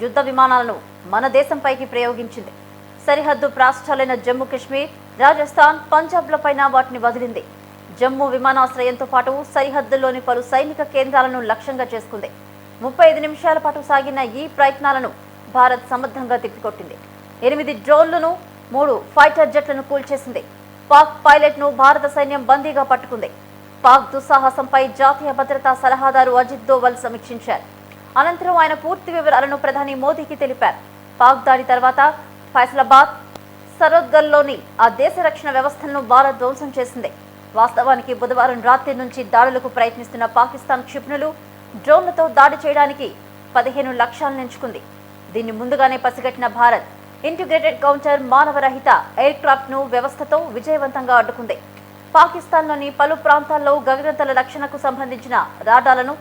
యుద్ధ విమానాలను మన దేశంపైకి ప్రయోగించింది. సరిహద్దు రాష్ట్రాలైన జమ్మూ కాశ్మీర్, రాజస్థాన్, పంజాబ్లపైన వాటిని వదిలింది. జమ్మూ విమానాశ్రయంతో పాటు సరిహద్దుల్లోని పలు సైనిక కేంద్రాలను లక్ష్యంగా చేసుకుంది. 35 నిమిషాల పాటు సాగిన ఈ ప్రయత్నాలను భారత్ సమర్థంగా తిప్పికొట్టింది. 8 డ్రోన్లను, 3 ఫైటర్ జెట్లను కూల్చేసింది. పాక్ పైలట్ను భారత సైన్యం బందీగా పట్టుకుంది. పాక్ దుస్సాహసంపై జాతీయ భద్రతా సలహాదారు అజిత్ దోవల్ సమీక్షించారు. అనంతరం ఆయన పూర్తి వివరాలను ప్రధాని మోదీకి తెలిపారు. పాక్ దాడి తర్వాత ఫైసలాబాద్, సరోద్గల్లోని ఆ దేశ రక్షణ వ్యవస్థలను భారత్ ధ్వంసం చేసింది. వాస్తవానికి బుధవారం రాత్రి నుంచి దాడులకు ప్రయత్నిస్తున్న పాకిస్తాన్ క్షిపణులు, డ్రోన్లతో దాడి చేయడానికి 15 లక్ష్యాలను ఎంచుకుంది. దీన్ని ముందుగానే పసిగట్టిన భారత్ ఇంటిగ్రేటెడ్ కౌంటర్ మానవరహిత ఎయిర్ క్రాఫ్ట్ ను వ్యవస్థతో విజయవంతంగా అడ్డుకుంది. పాకిస్తాన్లోని పలు ప్రాంతాల్లో గగనతల రక్షణకు సంబంధించిన రాడాలను,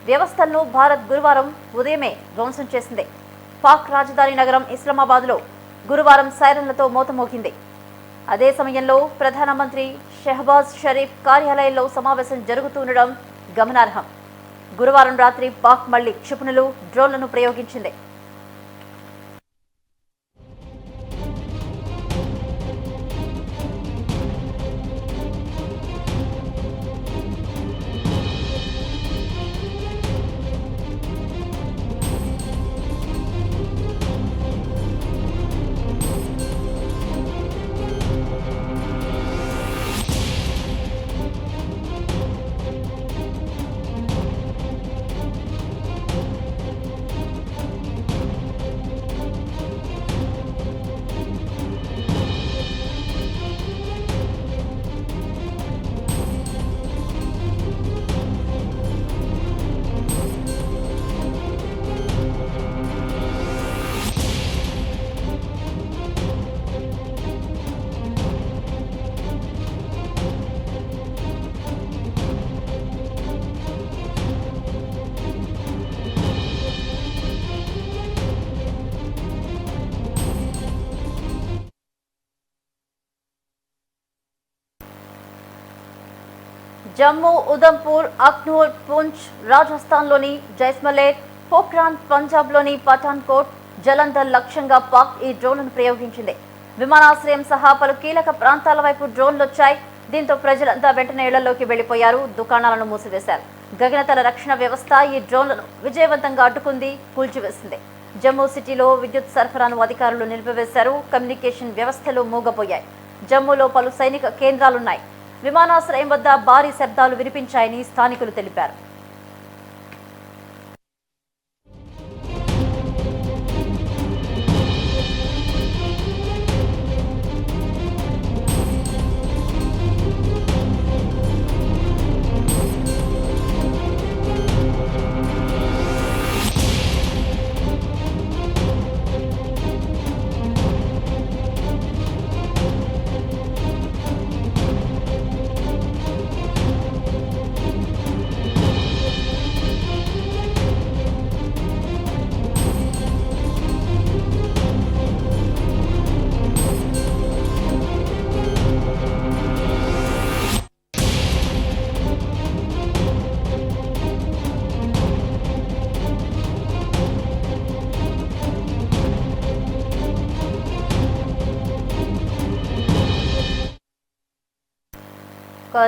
వ్యవస్థలను భారత్ గురువారం ఉదయమే ధ్వంసం చేసింది. పాక్ రాజధాని నగరం ఇస్లామాబాద్లో గురువారం సైరన్లతో మోతమోగింది. అదే సమయంలో ప్రధానమంత్రి షెహబాజ్ షరీఫ్ కార్యాలయంలో సమావేశం జరుగుతుండడం గమనార్హం. గురువారం రాత్రి పాక్ మళ్లీ క్షిపణులు, డ్రోన్లను ప్రయోగించింది. జమ్మూ, ఉదంపూర్, అఖ్నూర్, పూంచ్ రాజస్థాన్లోని జైస్మలేర్, పోఖ్రాన్ పంజాబ్లోని పఠాన్కోట్, జలంధర్ లక్ష్యంగా పాక్ ఈ డ్రోన్లను ప్రయోగించింది. విమానాశ్రయం సహా పలు కీలక ప్రాంతాల వైపు డ్రోన్లొచ్చాయి. దీంతో ప్రజలంతా వెంటనే ఇళ్లలోకి వెళ్లిపోయారు, దుకాణాలను మూసివేశారు. గగనతల రక్షణ వ్యవస్థ ఈ డ్రోన్లను విజయవంతంగా అడ్డుకుంది, కూల్చివేసింది. జమ్మూ సిటీలో విద్యుత్ సరఫరాను అధికారులు నిలిపివేశారు. కమ్యూనికేషన్ వ్యవస్థలు మూగపోయాయి. జమ్మూలో పలు సైనిక కేంద్రాలున్నాయి. విమానాశ్రయం వద్ద భారీ శబ్దాలు వినిపించాయని స్థానికులు తెలిపారు.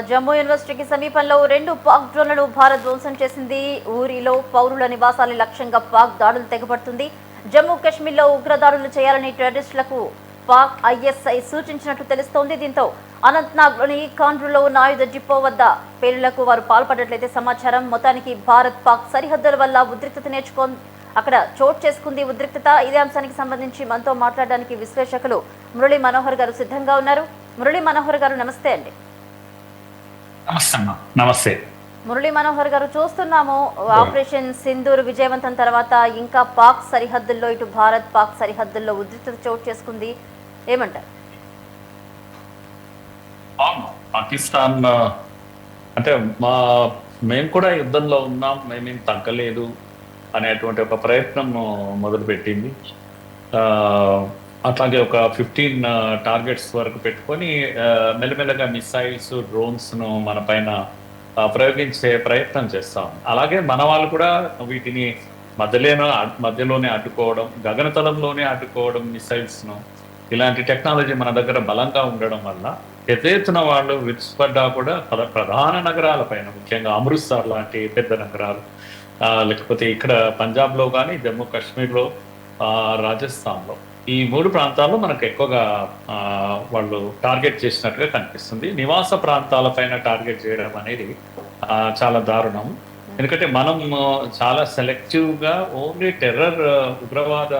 జమ్మూ యూనివర్సిటీకి సమీపంలో 2 పాక్ డ్రోన్లను భారత్ ధ్వంసం చేసింది. ఊరిలో పౌరుల నివాసాల లక్ష్యంగా పాక్ దాడులు తెగబడుతుంది. జమ్మూ కాశ్మీర్లో ఉగ్రదాడులు చేయాలని టెర్రరిస్టులకు పాక్ ఐఎస్ఐ సూచించినట్లు తెలుస్తోంది. దీంతో అనంతనాగ్లోని కాండ్రులో ఉన్న ఆయుధ డిపో వద్ద పేలుళ్లకు వారు పాల్పడ్డట్లయితే సమాచారం. మొత్తానికి భారత్ పాక్ సరిహద్దుల వల్ల ఉద్రిక్తత అక్కడ చోటు చేసుకుంది. ఉద్రిక్తత ఇదే అంశానికి సంబంధించి మనతో మాట్లాడడానికి విశ్లేషకులు మురళీ మనోహర్ గారు సిద్ధంగా ఉన్నారు. మురళీ మనోహర్ గారు నమస్తే అండి. నమస్తే మురళీ మనోహర్ గారు, చూస్తున్నాము ఆపరేషన్ సింధూర్ విజయవంతం తర్వాత ఇంకా పాక్ సరిహద్దుల్లో, ఇటు భారత్ పాక్ సరిహద్దుల్లో ఉద్రిక్తత చోటు చేసుకుంది, ఏమంటారు? పాకిస్తాన్ అంటే మేము కూడా యుద్ధంలో ఉన్నాం, మేమేం తగ్గలేదు అనేటువంటి ఒక ప్రయత్నం మొదలుపెట్టింది. అట్లాగే ఒక 15 టార్గెట్స్ వరకు పెట్టుకొని మెల్లమెల్లగా మిసైల్స్, డ్రోన్స్ను మన పైన ప్రయోగించే ప్రయత్నం చేస్తాం. అలాగే మన వాళ్ళు కూడా వీటిని మధ్యలోనే అడ్డుకోవడం, గగనతలంలోనే అడ్డుకోవడం మిసైల్స్ను. ఇలాంటి టెక్నాలజీ మన దగ్గర బలంగా ఉండడం వల్ల పెద్ద ఎత్తున వాళ్ళు విడిచిపడ్డా కూడా ప్రధాన నగరాలపైన, ముఖ్యంగా అమృత్సర్ లాంటి పెద్ద నగరాలు, లేకపోతే ఇక్కడ పంజాబ్లో కానీ, జమ్మూ కాశ్మీర్లో, రాజస్థాన్లో, ఈ 3 ప్రాంతాల్లో మనకు ఎక్కువగా వాళ్ళు టార్గెట్ చేసినట్టుగా కనిపిస్తుంది. నివాస ప్రాంతాలపైన టార్గెట్ చేయడం అనేది చాలా దారుణం. ఎందుకంటే మనం చాలా సెలెక్టివ్గా ఓన్లీ టెర్రర్, ఉగ్రవాద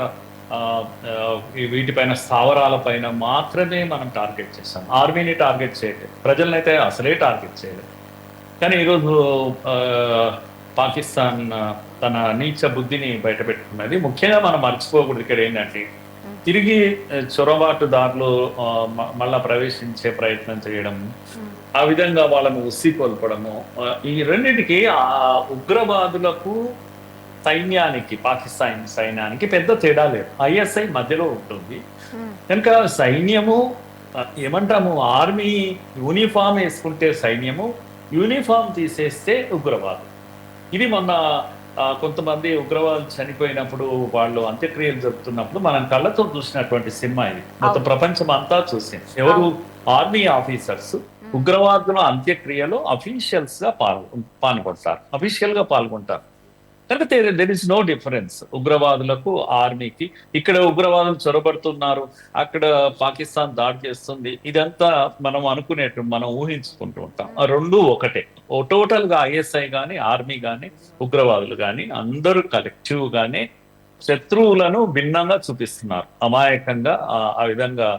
వీటిపైన స్థావరాలపైన మాత్రమే మనం టార్గెట్ చేస్తాం. ఆర్మీని టార్గెట్ చేయలేదు, ప్రజలనైతే అసలే టార్గెట్ చేయలేదు. కానీ ఈరోజు పాకిస్తాన్ తన నీచ బుద్ధిని బయటపెట్టుకున్నది. ముఖ్యంగా మనం మర్చిపోకూడదు ఇక్కడ ఏంటంటే, తిరిగి చొరబాటుదారులు మళ్ళా ప్రవేశించే ప్రయత్నం చేయడం, ఆ విధంగా వాళ్ళను ఉసికొల్పడము, ఈ రెండింటికి ఆ ఉగ్రవాదులకు సైన్యానికి, పాకిస్తాన్ సైన్యానికి పెద్ద తేడా లేదు. ఐఎస్ఐ మధ్యలో ఉంటుంది కనుక సైన్యము ఏమంటాము, ఆర్మీ యూనిఫామ్ వేసుకుంటే సైన్యము, యూనిఫామ్ తీసేస్తే ఉగ్రవాదు. ఇది మొన్న కొంతమంది ఉగ్రవాదులు చనిపోయినప్పుడు వాళ్ళు అంత్యక్రియలు జరుపుతున్నప్పుడు మనం కళ్ళతో చూసినటువంటి సినిమా ఇది. మొత్తం ప్రపంచం అంతా చూసింది. ఎవరు? ఆర్మీ ఆఫీసర్స్ ఉగ్రవాదుల అంత్యక్రియలో అఫీషియల్స్ గా పాల్గొంటారు, అఫీషియల్ గా పాల్గొంటారు. కనుక దెర్ ఇస్ నో డిఫరెన్స్ ఆర్మీకి. ఇక్కడ ఉగ్రవాదులు చొరబడుతున్నారు, అక్కడ పాకిస్తాన్ దాడి చేస్తుంది, ఇదంతా మనం మనం ఊహించుకుంటూ ఉంటాం. ఆ రెండు ఒకటే. టోటల్ గా ఐఎస్ఐ కానీ, ఆర్మీ కానీ, ఉగ్రవాదులు కానీ అందరూ కలెక్టివ్ గానే శత్రువులను భిన్నంగా చూపిస్తున్నారు, అమాయకంగా. ఆ విధంగా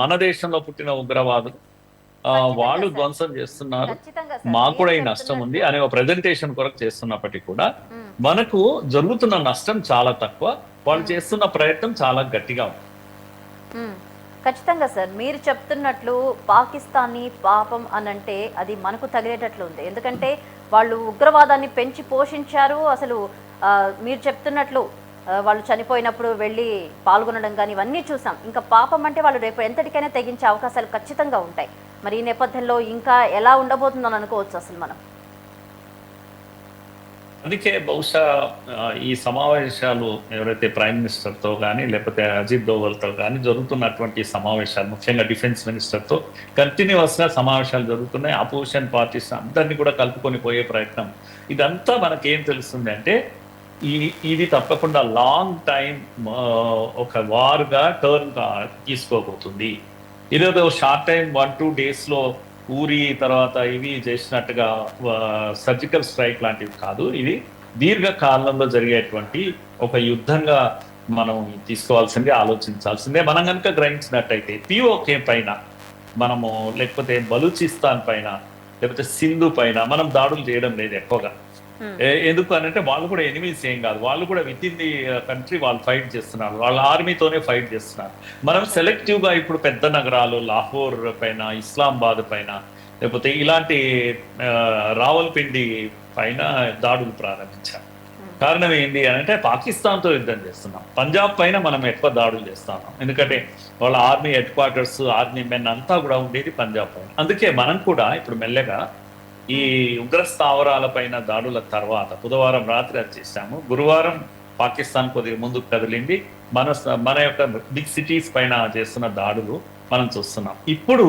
మన దేశంలో పుట్టిన ఉగ్రవాదులు వాళ్ళు ధ్వంసం చేస్తున్నారు, మాకు కూడా ఈ నష్టం ఉంది అనే ఒక ప్రెజెంటేషన్ కొరకు చేస్తున్నప్పటికీ కూడా మనకు జరుగుతున్న నష్టం చాలా తక్కువ, వాళ్ళు చేస్తున్న ప్రయత్నం చాలా గట్టిగా ఉంది. ఖచ్చితంగా సార్, మీరు చెప్తున్నట్లు పాకిస్తానీ పాపం అనంటే అది మనకు తగిలేటట్లు ఉంది. ఎందుకంటే వాళ్ళు ఉగ్రవాదాన్ని పెంచి పోషించారు. అసలు మీరు చెప్తున్నట్లు వాళ్ళు చనిపోయినప్పుడు వెళ్ళి పాల్గొనడం కానీ ఇవన్నీ చూసాం. ఇంకా పాపం అంటే వాళ్ళు రేపు ఎంతటికైనా తెగించే అవకాశాలు ఖచ్చితంగా ఉంటాయి. మరి ఈ నేపథ్యంలో ఇంకా ఎలా ఉండబోతుందని అనుకోవచ్చు అసలు మనం? అందుకే బహుశా ఈ సమావేశాలు ఎవరైతే ప్రైమ్ మినిస్టర్తో కానీ, లేకపోతే అజిత్ దోవల్తో కానీ జరుగుతున్నటువంటి సమావేశాలు, ముఖ్యంగా డిఫెన్స్ మినిస్టర్తో కంటిన్యూస్గా సమావేశాలు జరుగుతున్నాయి. అపోజిషన్ పార్టీస్ అందరినీ కూడా కలుపుకొని పోయే ప్రయత్నం. ఇదంతా మనకేం తెలుస్తుంది అంటే, ఇది తప్పకుండా లాంగ్ టైం ఒక వార్గా టర్న్ తీసుకోబోతుంది. ఇదేదో షార్ట్ టైం 1-2 డేస్లో ఊరి తర్వాత ఇవి చేసినట్టుగా సర్జికల్ స్ట్రైక్ లాంటివి కాదు. ఇది దీర్ఘకాలంలో జరిగేటువంటి ఒక యుద్ధంగా మనం తీసుకోవాల్సిందే, ఆలోచించాల్సిందే. మనం కనుక గ్రహించినట్టయితే పిఓకే పైన మనము, లేకపోతే బలూచిస్తాన్ పైన, లేకపోతే సింధు పైన మనం దాడులు చేయడం లేదు ఎక్కువగా. ఎందుకు అనంటే వాళ్ళు కూడా ఎనిమీస్ ఏం కాదు, వాళ్ళు కూడా విత్ ఇన్ ది కంట్రీ వాళ్ళు ఫైట్ చేస్తున్నారు, వాళ్ళ ఆర్మీతోనే ఫైట్ చేస్తున్నారు. మనం సెలెక్టివ్ గా ఇప్పుడు పెద్ద నగరాలు, లాహోర్ పైన, ఇస్లామాబాద్ పైన, లేకపోతే ఇలాంటి రావల్పిండి పైన దాడులు ప్రారంభించాం. కారణం ఏంటి అంటే పాకిస్తాన్తో యుద్ధం చేస్తున్నాం. పంజాబ్ పైన మనం ఎక్కువ దాడులు చేస్తున్నాం, ఎందుకంటే వాళ్ళ army head quarters, army men అంతా కూడా ఉండేది పంజాబ్ పైన. అందుకే మనం కూడా ఇప్పుడు మెల్లగా ఈ ఉగ్ర స్థావరాల పైన దాడుల తర్వాత బుధవారం రాత్రి అది చేశాము. గురువారం పాకిస్తాన్ కొద్దిగా ముందుకు కదిలింది. మన యొక్క బిగ్ సిటీస్ పైన చేస్తున్న దాడులు మనం చూస్తున్నాం. ఇప్పుడు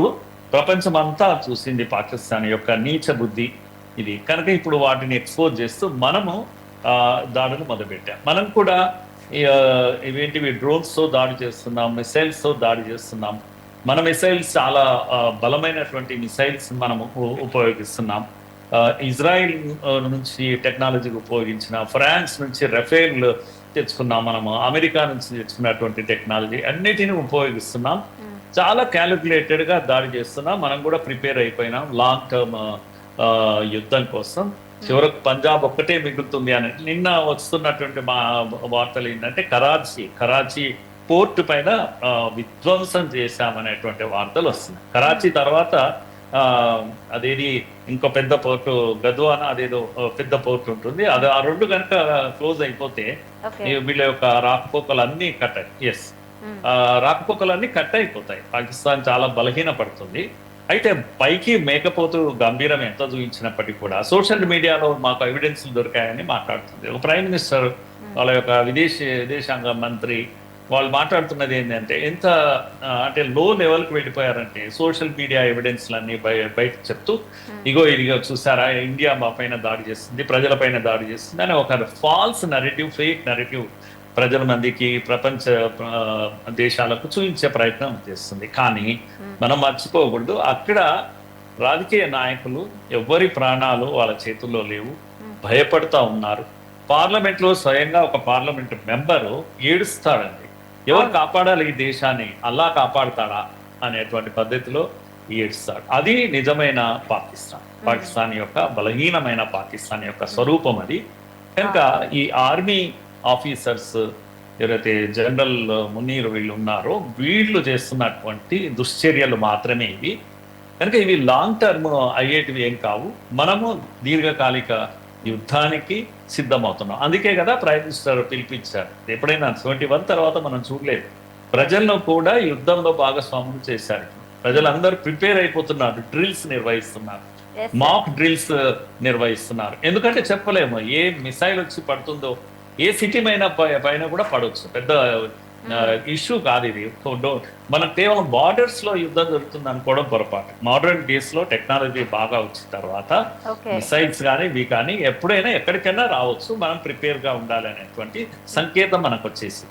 ప్రపంచం అంతా చూసింది పాకిస్తాన్ యొక్క నీచ బుద్ధి ఇది. కనుక ఇప్పుడు వాటిని ఎక్స్పోజ్ చేస్తూ మనము దాడులు మొదలుపెట్టాం. మనం కూడా ఇవేంటివి డ్రోన్స్తో దాడి చేస్తున్నాం, మిసైల్స్తో దాడి చేస్తున్నాం. మన మిసైల్స్ చాలా బలమైనటువంటి మిసైల్స్ మనము ఉపయోగిస్తున్నాం. ఇజ్రాయిల్ నుంచి టెక్నాలజీకి ఉపయోగించిన, ఫ్రాన్స్ నుంచి రఫేల్ తెచ్చుకున్నాం, మనము అమెరికా నుంచి తెచ్చుకున్నటువంటి టెక్నాలజీ అన్నిటిని ఉపయోగిస్తున్నాం. చాలా క్యాలిక్యులేటెడ్గా దాడి చేస్తున్నాం. మనం కూడా ప్రిపేర్ అయిపోయినాం లాంగ్ టర్మ్ యుద్ధం కోసం. చివరకు పంజాబ్ ఒక్కటే మిగులుతుంది అని నిన్న వస్తున్నటువంటి మా వార్తలు ఏంటంటే, కరాచీ పోర్టు పైన విధ్వంసం చేశామనేటువంటి వార్తలు వస్తున్నాయి. కరాచీ తర్వాత అదేది ఇంకో పెద్ద పోర్టు గద్వానా, అదేదో పెద్ద పోర్టు ఉంటుంది. అది ఆ రెండు కనుక క్లోజ్ అయిపోతే వీళ్ళ యొక్క రాకపోకలన్నీ కట్ రాకపోకలన్నీ కట్ అయిపోతాయి. పాకిస్తాన్ చాలా బలహీన పడుతుంది. అయితే పైకి మేకపోతూ గంభీరం ఎంత చూపించినప్పటికీ కూడా సోషల్ మీడియాలో మాకు ఎవిడెన్స్లు దొరికాయని మాట్లాడుతుంది. ఒక ప్రైమ్ మినిస్టర్ వాళ్ళ యొక్క విదేశాంగ మంత్రి వాళ్ళు మాట్లాడుతున్నది ఏంటంటే ఎంత అంటే లో లెవెల్కి వెళ్ళిపోయారంటే సోషల్ మీడియా ఎవిడెన్స్లన్నీ బయట చెప్తూ ఇదిగో చూసారా ఇండియా మా పైన దాడి చేస్తుంది, ప్రజల పైన దాడి చేస్తుంది అని ఒక ఫాల్స్ నరేటివ్, ఫేక్ నరేటివ్ ప్రజల మందికి, ప్రపంచ దేశాలకు చూపించే ప్రయత్నం చేస్తుంది. కానీ మనం మర్చిపోకూడదు, అక్కడ రాజకీయ నాయకులు ఎవరి ప్రాణాలు వాళ్ళ చేతుల్లో లేవు, భయపడుతూ ఉన్నారు. పార్లమెంట్లో స్వయంగా ఒక పార్లమెంట్ మెంబరు ఏడుస్తాడండి, ఎవరు కాపాడాలి ఈ దేశాన్ని, అల్లా కాపాడుతాడా అనేటువంటి పద్ధతిలో ఏడుస్తాడు. అది నిజమైన పాకిస్తాన్ యొక్క బలహీనమైన పాకిస్తాన్ యొక్క స్వరూపం అది. కనుక ఈ ఆర్మీ ఆఫీసర్స్ ఎవరైతే జనరల్ మునీర్ వీళ్ళు ఉన్నారో వీళ్ళు చేస్తున్నటువంటి దుశ్చర్యలు మాత్రమే ఇవి. కనుక ఇవి లాంగ్ టర్మ్ అయ్యేటివి ఏం కావు. మనము దీర్ఘకాలిక యుద్ధానికి సిద్ధమవుతున్నాం. అందుకే కదా ప్రైమ్ మినిస్టర్ పిలిపించారు. ఎప్పుడైనా 71 తర్వాత మనం చూడలేదు. ప్రజలను కూడా యుద్ధంలో భాగస్వాములు చేశారు. ప్రజలందరూ ప్రిపేర్ అయిపోతున్నారు, డ్రిల్స్ నిర్వహిస్తున్నారు, మాక్ డ్రిల్స్ నిర్వహిస్తున్నారు. ఎందుకంటే చెప్పలేము ఏ మిసైల్ వచ్చి పడుతుందో, ఏ సిటీ పైన కూడా పడవచ్చు. పెద్ద ఇష్యూ కాదు ఇది. మనం కేవలం బార్డర్స్ లో యుద్ధం జరుగుతుంది అనుకోవడం పొరపాటు. మోడర్న్ డేస్ లో టెక్నాలజీ బాగా వచ్చిన తర్వాత మిసైల్స్ కానీ ఇవి కానీ ఎప్పుడైనా ఎక్కడికైనా రావచ్చు. మనం ప్రిపేర్ గా ఉండాలి అనేటువంటి సంకేతం మనకు వచ్చేసి.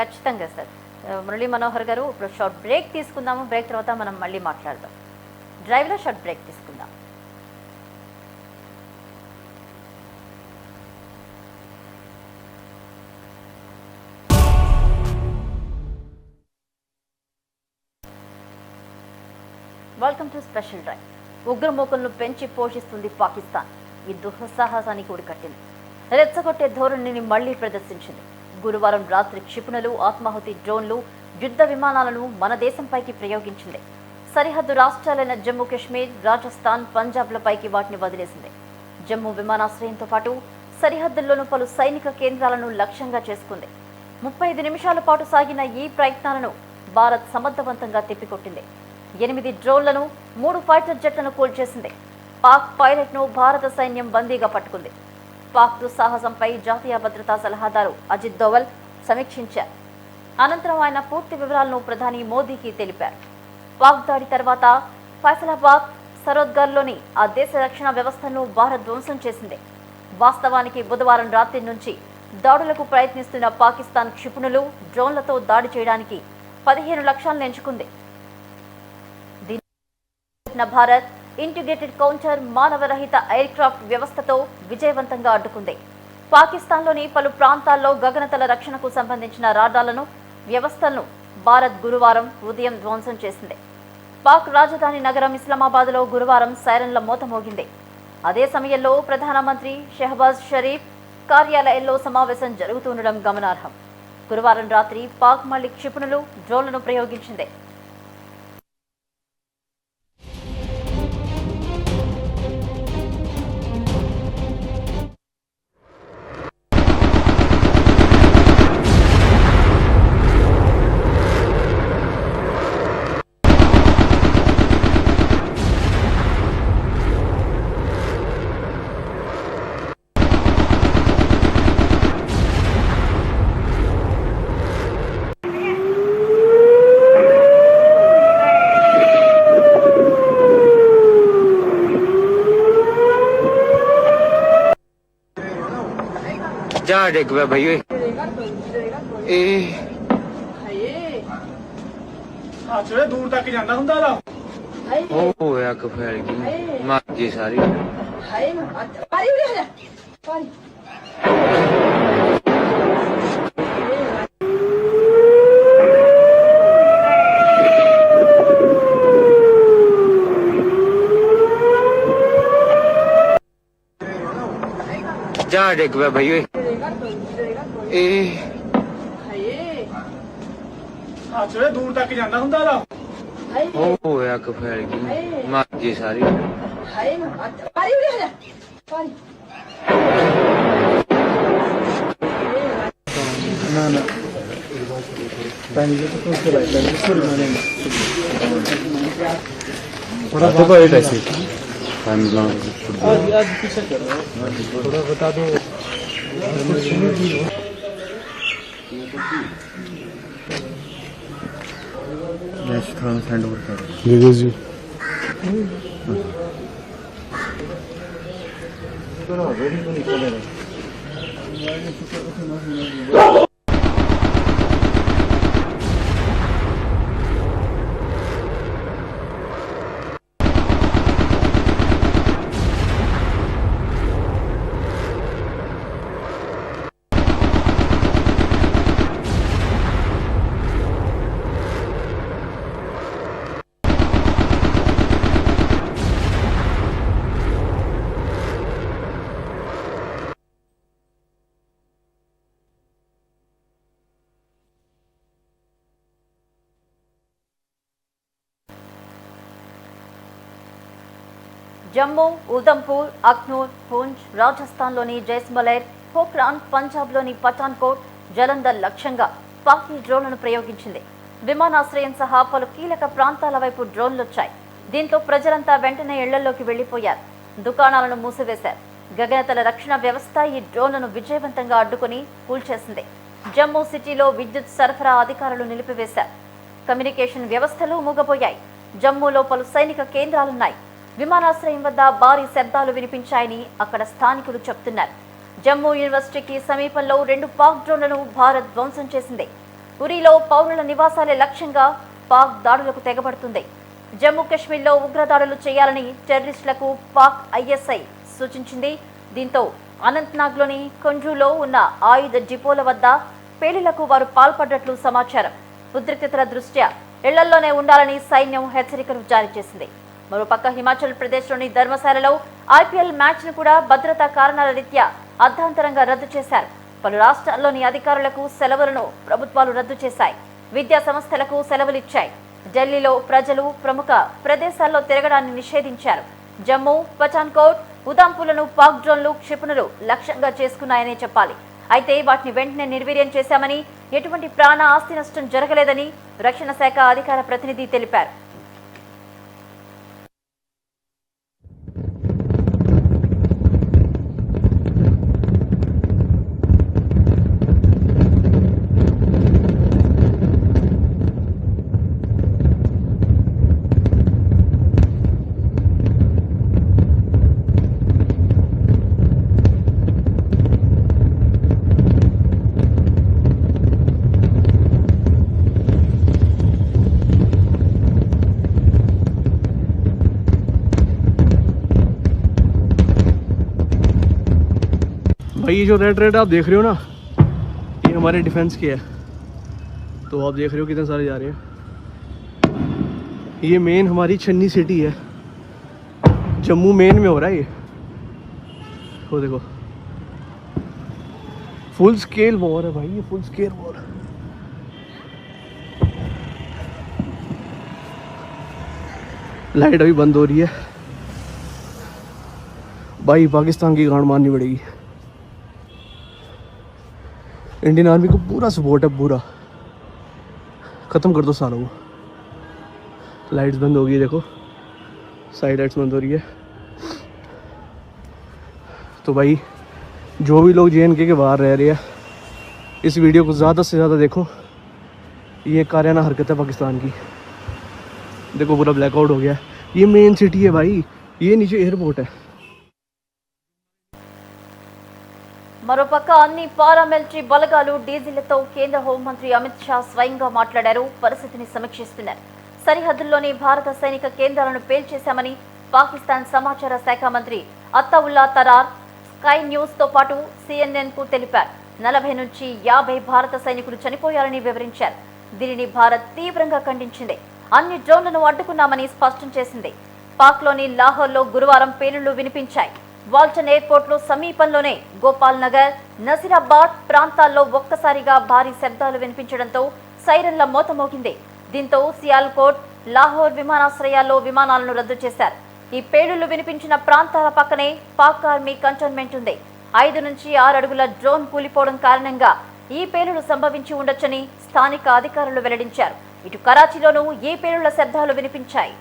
ఖచ్చితంగా సార్. మురళీ మనోహర్ గారు, ఇప్పుడు షార్ట్ బ్రేక్ తీసుకుందాము. బ్రేక్ తర్వాత మనం మళ్ళీ మాట్లాడదాం. డ్రైవ్లో షార్ట్ బ్రేక్ తీసుకుందాం. Welcome to special drive. ఉగ్రమూకలను పెంచి పోషిస్తుంది పాకిస్తాన్. ఈ దుస్సాహసానికి ఒడికట్టింది. రెచ్చగొట్టే ధోరణిని మళ్లీ ప్రదర్శించింది. గురువారం రాత్రి క్షిపణులు, ఆత్మాహుతి డ్రోన్లు, యుద్ధ విమానాలను మన దేశంపైకి ప్రయోగించింది. సరిహద్దు రాష్ట్రాలైన జమ్మూ కాశ్మీర్, రాజస్థాన్, పంజాబ్లపైకి వాటిని వదిలేసింది. జమ్మూ విమానాశ్రయంతో పాటు సరిహద్దుల్లోనూ పలు సైనిక కేంద్రాలను లక్ష్యంగా చేసుకుంది. 35 నిమిషాల పాటు సాగిన ఈ ప్రయత్నాలను భారత్ సమర్థవంతంగా తిప్పికొట్టింది. 8 డ్రోన్లను, 3 ఫైటర్ జెట్లను కూల్చేసింది. పాక్ పైలట్ను భారత సైన్యం బందీగా పట్టుకుంది. పాక్ దుస్సాహసంపై జాతీయ భద్రతా సలహాదారు అజిత్ దోవల్ సమీక్షించారు. అనంతరం ఆయన పూర్తి వివరాలను ప్రధాని మోదీకి తెలిపారు. పాక్ దాడి తర్వాత ఫైసలాబాద్, సరోద్గర్లోని ఆ దేశ రక్షణ వ్యవస్థను భారత్ ధ్వంసం చేసింది. వాస్తవానికి బుధవారం రాత్రి నుంచి దాడులకు ప్రయత్నిస్తున్న పాకిస్తాన్ క్షిపణులు, డ్రోన్లతో దాడి చేయడానికి 15 లక్ష్యాలను ఎంచుకుంది. భారత్ ఇంటిగ్రేటెడ్ కౌంటర్ మానవరహిత ఎయిర్ క్రాఫ్ట్ వ్యవస్థతో విజయవంతంగా అడ్డుకుంది. పాకిస్తాన్లోని పలు ప్రాంతాల్లో గగనతల రక్షణకు సంబంధించిన రాడార్లను, వ్యవస్థలను భారత్ గురువారం ఉదయం ధ్వంసం చేసింది. పాక్ రాజధాని నగరం ఇస్లామాబాద్లో గురువారం సైరన్ల మోత మోగింది. అదే సమయంలో ప్రధానమంత్రి షెహబాజ్ షరీఫ్ కార్యాలయంలో సమావేశం జరుగుతుండడం గమనార్హం. గురువారం రాత్రి పాక్ మళ్లీ క్షిపణులు, డ్రోన్లను ప్రయోగించింది. जा देख भैया ए दूर तक जाना हुंदा ला ओ या कफेल की मार जी सारी जा देख भैया ए दूर तक जाना हुंदा ला ओ या कफेल की मार जी सारी ना ना थोड़ा ऐसे थोड़ा बता दो। गैस थोड़ा हैंड ओवर कर देखो जी జమ్మూ, ఉధంపూర్, అఖ్నూర్, పూంచ్, రాజస్థాన్లోని జైస్మలైర్, పోఖ్రాన్, పంజాబ్లోని పఠాన్కోట్, జలంధర్ లక్ష్యంగా పాక్ ఈ డ్రోన్లను ప్రయోగించింది. విమానాశ్రయం సహా పలు కీలక ప్రాంతాల వైపు డ్రోన్లొచ్చాయి. దీంతో ప్రజలంతా వెంటనే ఇళ్లలోకి వెళ్లిపోయారు. దుకాణాలను మూసివేశారు. గగనతల రక్షణ వ్యవస్థ ఈ డ్రోన్లను విజయవంతంగా అడ్డుకుని కూల్చేసింది. జమ్మూ సిటీలో విద్యుత్ సరఫరా అధికారులు నిలిపివేశారు. కమ్యూనికేషన్ వ్యవస్థలు మూగపోయాయి. జమ్మూలో పలు సైనిక కేంద్రాలున్నాయి. విమానాశ్రయం వద్ద భారీ శబ్దాలు వినిపించాయని అక్కడ స్థానికులు చెబుతున్నారు. జమ్మూ యూనివర్సిటీకి సమీపంలో 2 పాక్ డ్రోన్లను భారత్ ధ్వంసం చేసింది. ఉరీలో పౌరుల నివాసాలే లక్ష్యంగా పాక్ దాడులకు తెగబడుతుంది. జమ్మూ కాశ్మీర్లో ఉగ్రదాడులు చేయాలని టెర్రరిస్టులకు పాక్ ఐఎస్ఐ సూచించింది. దీంతో అనంతనాగ్లోని కొండ్రులో ఉన్న ఆయుధ డిపోల వద్ద పేలులకు వారు పాల్పడ్డట్లు సమాచారం. ఉద్రిక్తతల దృష్ట్యా ఇళ్లలోనే ఉండాలని సైన్యం హెచ్చరికలు జారీ చేసింది. మరోపక్క హిమాచల్ ప్రదేశ్లోని ధర్మశాలలో ఐపీఎల్ మ్యాచ్ను కూడా భద్రతా కారణాల రీత్యా అర్ధాంతరంగా రద్దు చేశారు. పలు రాష్ట్రాల్లోని అధికారులకు సెలవులను ప్రభుత్వాలు రద్దు చేశాయి. విద్యా సంస్థలకు సెలవులిచ్చాయి. ఢిల్లీలో ప్రజలు ప్రముఖ ప్రదేశాల్లో తిరగడాన్ని నిషేధించారు. జమ్మూ, పఠాన్కోట్, ఉధంపూర్లను పాక్ డ్రోన్లు, క్షిపణులు లక్ష్యంగా చేసుకున్నాయనే చెప్పాలి. అయితే వాటిని వెంటనే నిర్వీర్యం చేశామని, ఎటువంటి ప్రాణ ఆస్తి నష్టం జరగలేదని రక్షణ శాఖ అధికార ప్రతినిధి తెలిపారు. भाई ये जो रेड आप देख रहे हो ना, ये हमारे डिफेंस की है। तो आप देख रहे हो कितने सारे जा रहे हैं। ये मेन हमारी छन्नी सिटी है, जम्मू मेन में हो रहा है ये। वो देखो फुल स्केल वॉर है भाई, ये फुल स्केल वॉर है। लाइट अभी बंद हो रही है भाई, पाकिस्तान की गांड मारनी पड़ेगी। इंडियन आर्मी को पूरा सपोर्ट है, पूरा ख़त्म कर दो सालों को। लाइट्स बंद हो गई, देखो साइड लाइट्स बंद हो रही है। तो भाई जो भी लोग JNK के बाहर रह रहे हैं, इस वीडियो को ज़्यादा से ज़्यादा देखो। ये कारियाना हरकत है पाकिस्तान की। देखो पूरा ब्लैकआउट हो गया। ये मेन सिटी है भाई, ये नीचे एयरपोर्ट है। మరోపక్క అన్ని పారామిలిటరీ బలగాలు డీజిళ్లతో కేంద్ర హోంమంత్రి అమిత్ షా స్వయంగా మాట్లాడారు. పరిస్థితిని సమీక్షిస్తున్నారు. సరిహద్దుల్లోని భారత సైనిక కేంద్రాలను పేల్చేశామని పాకిస్తాన్ సమాచార శాఖ మంత్రి అత్తావుల్లా తరార్ స్కై న్యూస్ తో పాటు CNN కు తెలిపారు. 40 నుంచి 50 భారత సైనికులు చనిపోయారని వివరించారు. దీనిని భారత్ తీవ్రంగా ఖండించింది. అన్ని డ్రోన్లను అడ్డుకున్నామని స్పష్టం చేసింది. పాక్లోని లాహోర్లో గురువారం పేలుళ్లు వినిపించాయి. వాల్టన్ ఎయిర్పోర్ట్లో సమీపంలోనే గోపాల్ నగర్, నసీరాబాద్ ప్రాంతాల్లో ఒక్కసారిగా భారీ శబ్దాలు వినిపించడంతో సైరన్ల మోత మోగింది. దీంతో సియాల్కోట్, లాహోర్ విమానాశ్రయాల్లో విమానాలను రద్దు చేశారు. ఈ పేలుళ్లు వినిపించిన ప్రాంతాల పక్కనే పాక్ ఆర్మీ కంటోన్మెంట్ ఉంది. 5 నుంచి 6 అడుగుల డ్రోన్ కూలిపోవడం కారణంగా ఈ పేలుళ్లు సంభవించి ఉండొచ్చని స్థానిక అధికారులు వెల్లడించారు. ఇటు కరాచీలోనూ ఈ పేలుళ్ల శబ్దాలు వినిపించాయి.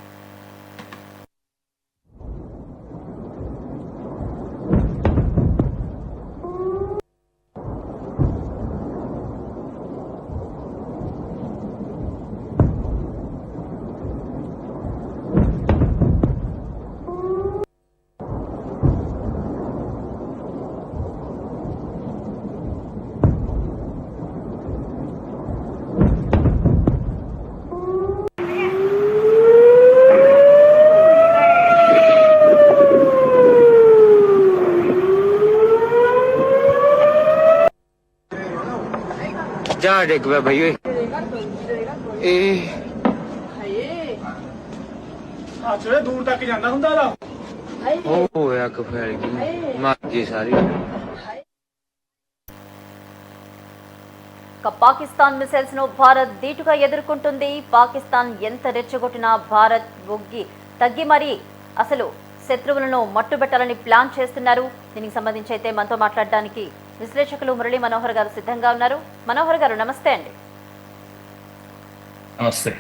जा डेक पे भाई ए ਹੱਥ ਵੇ ਦੂਰ ਤੱਕ ਜਾਂਦਾ ਹੁੰਦਾ ਦਾ ओ एक फैल गई मार दी सारी పాకిస్తాన్ మిసైల్స్ ను భారత్ ధీటుగా ఎదుర్కొంటుంది. పాకిస్తాన్ ఎంత రెచ్చగొట్టినా భారత్ తగ్గి మరీ అసలు శత్రువులను మట్టుబెట్టాలని ప్లాన్ చేస్తున్నారు. దీనికి సంబంధించి అయితే మనతో మాట్లాడడానికి విశ్లేషకులు మురళీ మనోహర్ గారు సిద్ధంగా ఉన్నారు. మనోహర్ గారు నమస్తే అండి. నమస్తే.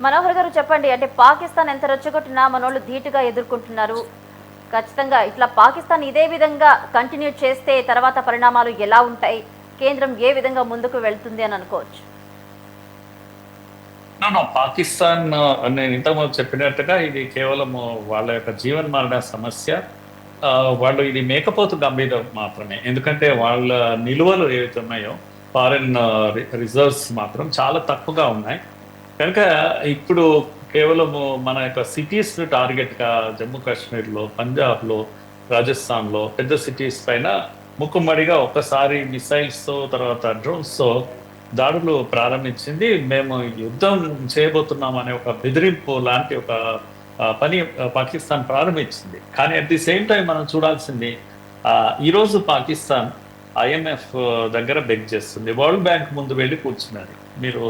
మనోహర్ గారు చెప్పండి, అంటే పాకిస్తాన్ ఎంత రెచ్చగొట్టినా మనోళ్ళు ధీటుగా ఎదుర్కొంటున్నారు. ఖచ్చితంగా ఇట్లా పాకిస్తాన్ ఇదే విధంగా కంటిన్యూ చేస్తే తర్వాత పరిణామాలు ఎలా ఉంటాయి, కేంద్రం ఏ విధంగా ముందుకు వెళ్తుంది అని అనుకోవచ్చు? పాకిస్తాన్ నేను ఇంతకుముందు చెప్పినట్టుగా ఇది కేవలం వాళ్ళ యొక్క జీవన మరణ సమస్య. వాళ్ళు ఇది మేకపోతు గంభీరం మాత్రమే. ఎందుకంటే వాళ్ళ నిలువలు ఏవైతే ఉన్నాయో ఫారెన్ రిజర్వ్స్ మాత్రం చాలా తక్కువగా ఉన్నాయి. కనుక ఇప్పుడు కేవలం మన యొక్క సిటీస్ టార్గెట్గా జమ్మూ కాశ్మీర్లో, పంజాబ్లో, రాజస్థాన్లో పెద్ద సిటీస్ పైన ముక్కుమ్మడిగా ఒక్కసారి మిసైల్స్తో తర్వాత డ్రోన్స్తో దాడులు ప్రారంభించింది. మేము యుద్ధం చేయబోతున్నాం అనే ఒక బెదిరింపు లాంటి ఒక పని పాకిస్తాన్ ప్రారంభించింది. కానీ అట్ ది సేమ్ టైం మనం చూడాల్సింది, ఈరోజు పాకిస్తాన్ IMF దగ్గర బెగ్ చేస్తుంది. వరల్డ్ బ్యాంక్ ముందు వెళ్ళి కూర్చున్నది, మీరు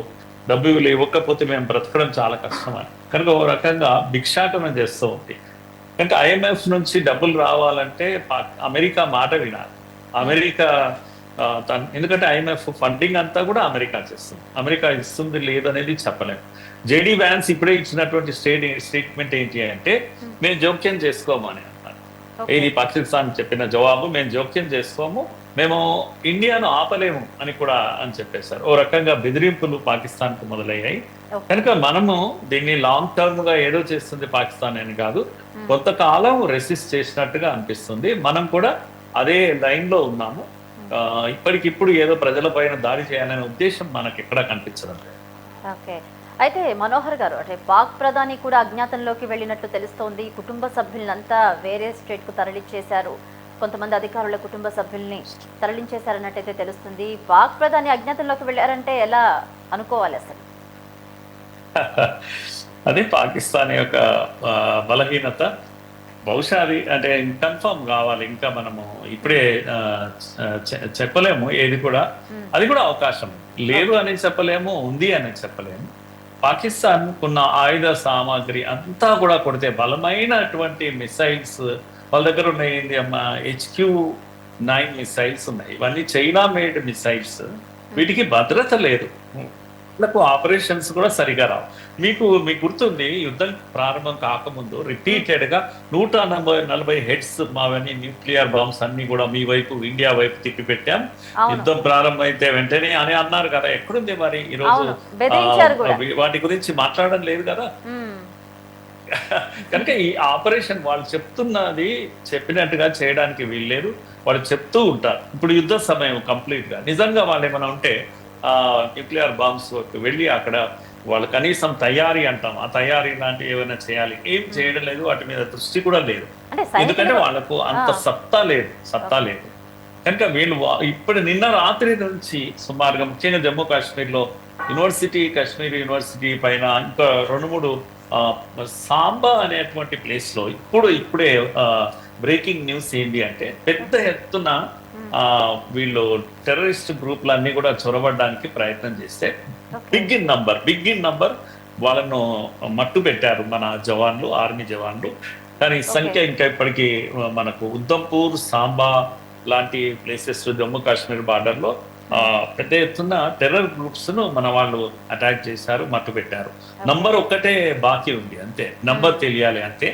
డబ్బులు ఇవ్వకపోతే మేము బ్రతకడం చాలా కష్టమని. కనుక ఓ రకంగా భిక్షాటన చేస్తూ ఉంది. కనుక IMF నుంచి డబ్బులు రావాలంటే అమెరికా మాట వినాలి. అమెరికా ఎందుకంటే IMF ఫండింగ్ అంతా కూడా అమెరికా చేస్తుంది. అమెరికా ఇస్తుంది లేదనేది చెప్పలేము. JD వ్యాన్స్ ఇప్పుడే ఇచ్చినటువంటి స్టేట్మెంట్ ఏంటి అంటే మేము జోక్యం చేసుకోమని అన్నారు. ఇది పాకిస్తాన్ చెప్పిన జవాబు, మేము జోక్యం చేసుకోము, మేము ఇండియాను ఆపలేము అని కూడా అని చెప్పేశారు. ఓ రకంగా బెదిరింపులు పాకిస్తాన్కు మొదలయ్యాయి. కనుక మనము దీన్ని లాంగ్ టర్మ్ గా ఏదో చేస్తుంది పాకిస్తాన్ అని కాదు, కొంతకాలం రెసిస్ట్ చేసినట్టుగా అనిపిస్తుంది. మనం కూడా అదే లైన్ లో ఉన్నాము. ఇప్పటికిప్పుడు ఏదో ప్రజల పైన దాడి చేయాలనే ఉద్దేశం మనకి ఎక్కడా కనిపించడం లేదు. ఓకే, అయితే మనోహర్ గారు, అంటే పాక్ ప్రధాని కూడా అజ్ఞాతంలోకి వెళ్ళినట్టు తెలుస్తోంది. కుటుంబ సభ్యులంతా వేరే స్టేట్ కు తరలించేశారు. కొంతమంది అధికారుల కుటుంబ సభ్యుల్ని తరలించేశారన్నట్టయితే తెలుస్తుంది. పాక్ ప్రధాని అజ్ఞాతంలోకి వెళ్ళారంటే ఎలా అనుకోవాలి అసలు? అదే పాకిస్తాన్ యొక్క బలహీనత. బహుశా అది అంటే కన్ఫర్మ్ కావాలి. ఇంకా మనము ఇప్పుడే చెప్పలేము ఏది కూడా. అది కూడా అవకాశం లేదు అని చెప్పలేము, ఉంది అని చెప్పలేము. పాకిస్తాన్ ఉన్న ఆయుధ సామాగ్రి అంతా కూడా కొడితే బలమైనటువంటి మిసైల్స్ వాళ్ళ దగ్గర ఉన్నాయి. HQ-9 మిసైల్స్ ఉన్నాయి. ఇవన్నీ చైనా మేడ్ మిసైల్స్. వీటికి భద్రత లేదు, వాళ్ళకు ఆపరేషన్స్ కూడా సరిగా రావు. మీకు గుర్తుంది, యుద్ధం ప్రారంభం కాకముందు రిపీటెడ్ గా 140 హెడ్స్ మావన్నీ న్యూక్లియర్ బాంబ్స్ అన్ని కూడా మీ వైపు, ఇండియా వైపు తిప్పి పెట్టాం, యుద్ధం ప్రారంభం అయితే వెంటనే అని అన్నారు కదా. ఎక్కడుంది మరి ఈరోజు? వాటి గురించి మాట్లాడడం లేదు కదా. కనుక ఈ ఆపరేషన్ వాళ్ళు చెప్తున్నది చెప్పినట్టుగా చేయడానికి వీల్లేదు. వాళ్ళు చెప్తూ ఉంటారు. ఇప్పుడు యుద్ధ సమయం కంప్లీట్ గా నిజంగా వాళ్ళు ఏమైనా ఉంటే న్యూక్లియర్ బాంబ్స్ వెళ్ళి అక్కడ వాళ్ళు కనీసం తయారీ అంటాం, ఆ తయారీ లాంటివి ఏమైనా చేయాలి. ఏం చేయడం లేదు, వాటి మీద దృష్టి కూడా లేదు. ఎందుకంటే వాళ్ళకు అంత సత్తా లేదు. కనుక వీళ్ళు ఇప్పుడు నిన్న రాత్రి నుంచి సుమారుగా ముఖ్యంగా జమ్మూ కాశ్మీర్లో కాశ్మీర్ యూనివర్సిటీ పైన ఇంకా 2-3 సాంబా అనేటువంటి ప్లేస్ లో ఇప్పుడే బ్రేకింగ్ న్యూస్ ఏంటి అంటే పెద్ద ఎత్తున వీళ్ళు టెర్రరిస్ట్ గ్రూపులన్నీ కూడా చొరబడడానికి ప్రయత్నం చేస్తే బిగ్ ఇన్ నంబర్ వాళ్ళను మట్టు పెట్టారు మన జవాన్లు, ఆర్మీ జవాన్లు. కానీ సంఖ్య ఇంకా ఇప్పటికీ మనకు ఉద్ధంపూర్, సాంబా లాంటి ప్లేసెస్ జమ్మూ కాశ్మీర్ బార్డర్ లో పెద్ద ఎత్తున టెర్రర్ గ్రూప్స్ ను మన వాళ్ళు అటాక్ చేశారు, మట్టు పెట్టారు. నంబర్ ఒక్కటే బాకీ ఉంది, అంతే. నంబర్ తెలియాలి అంతే.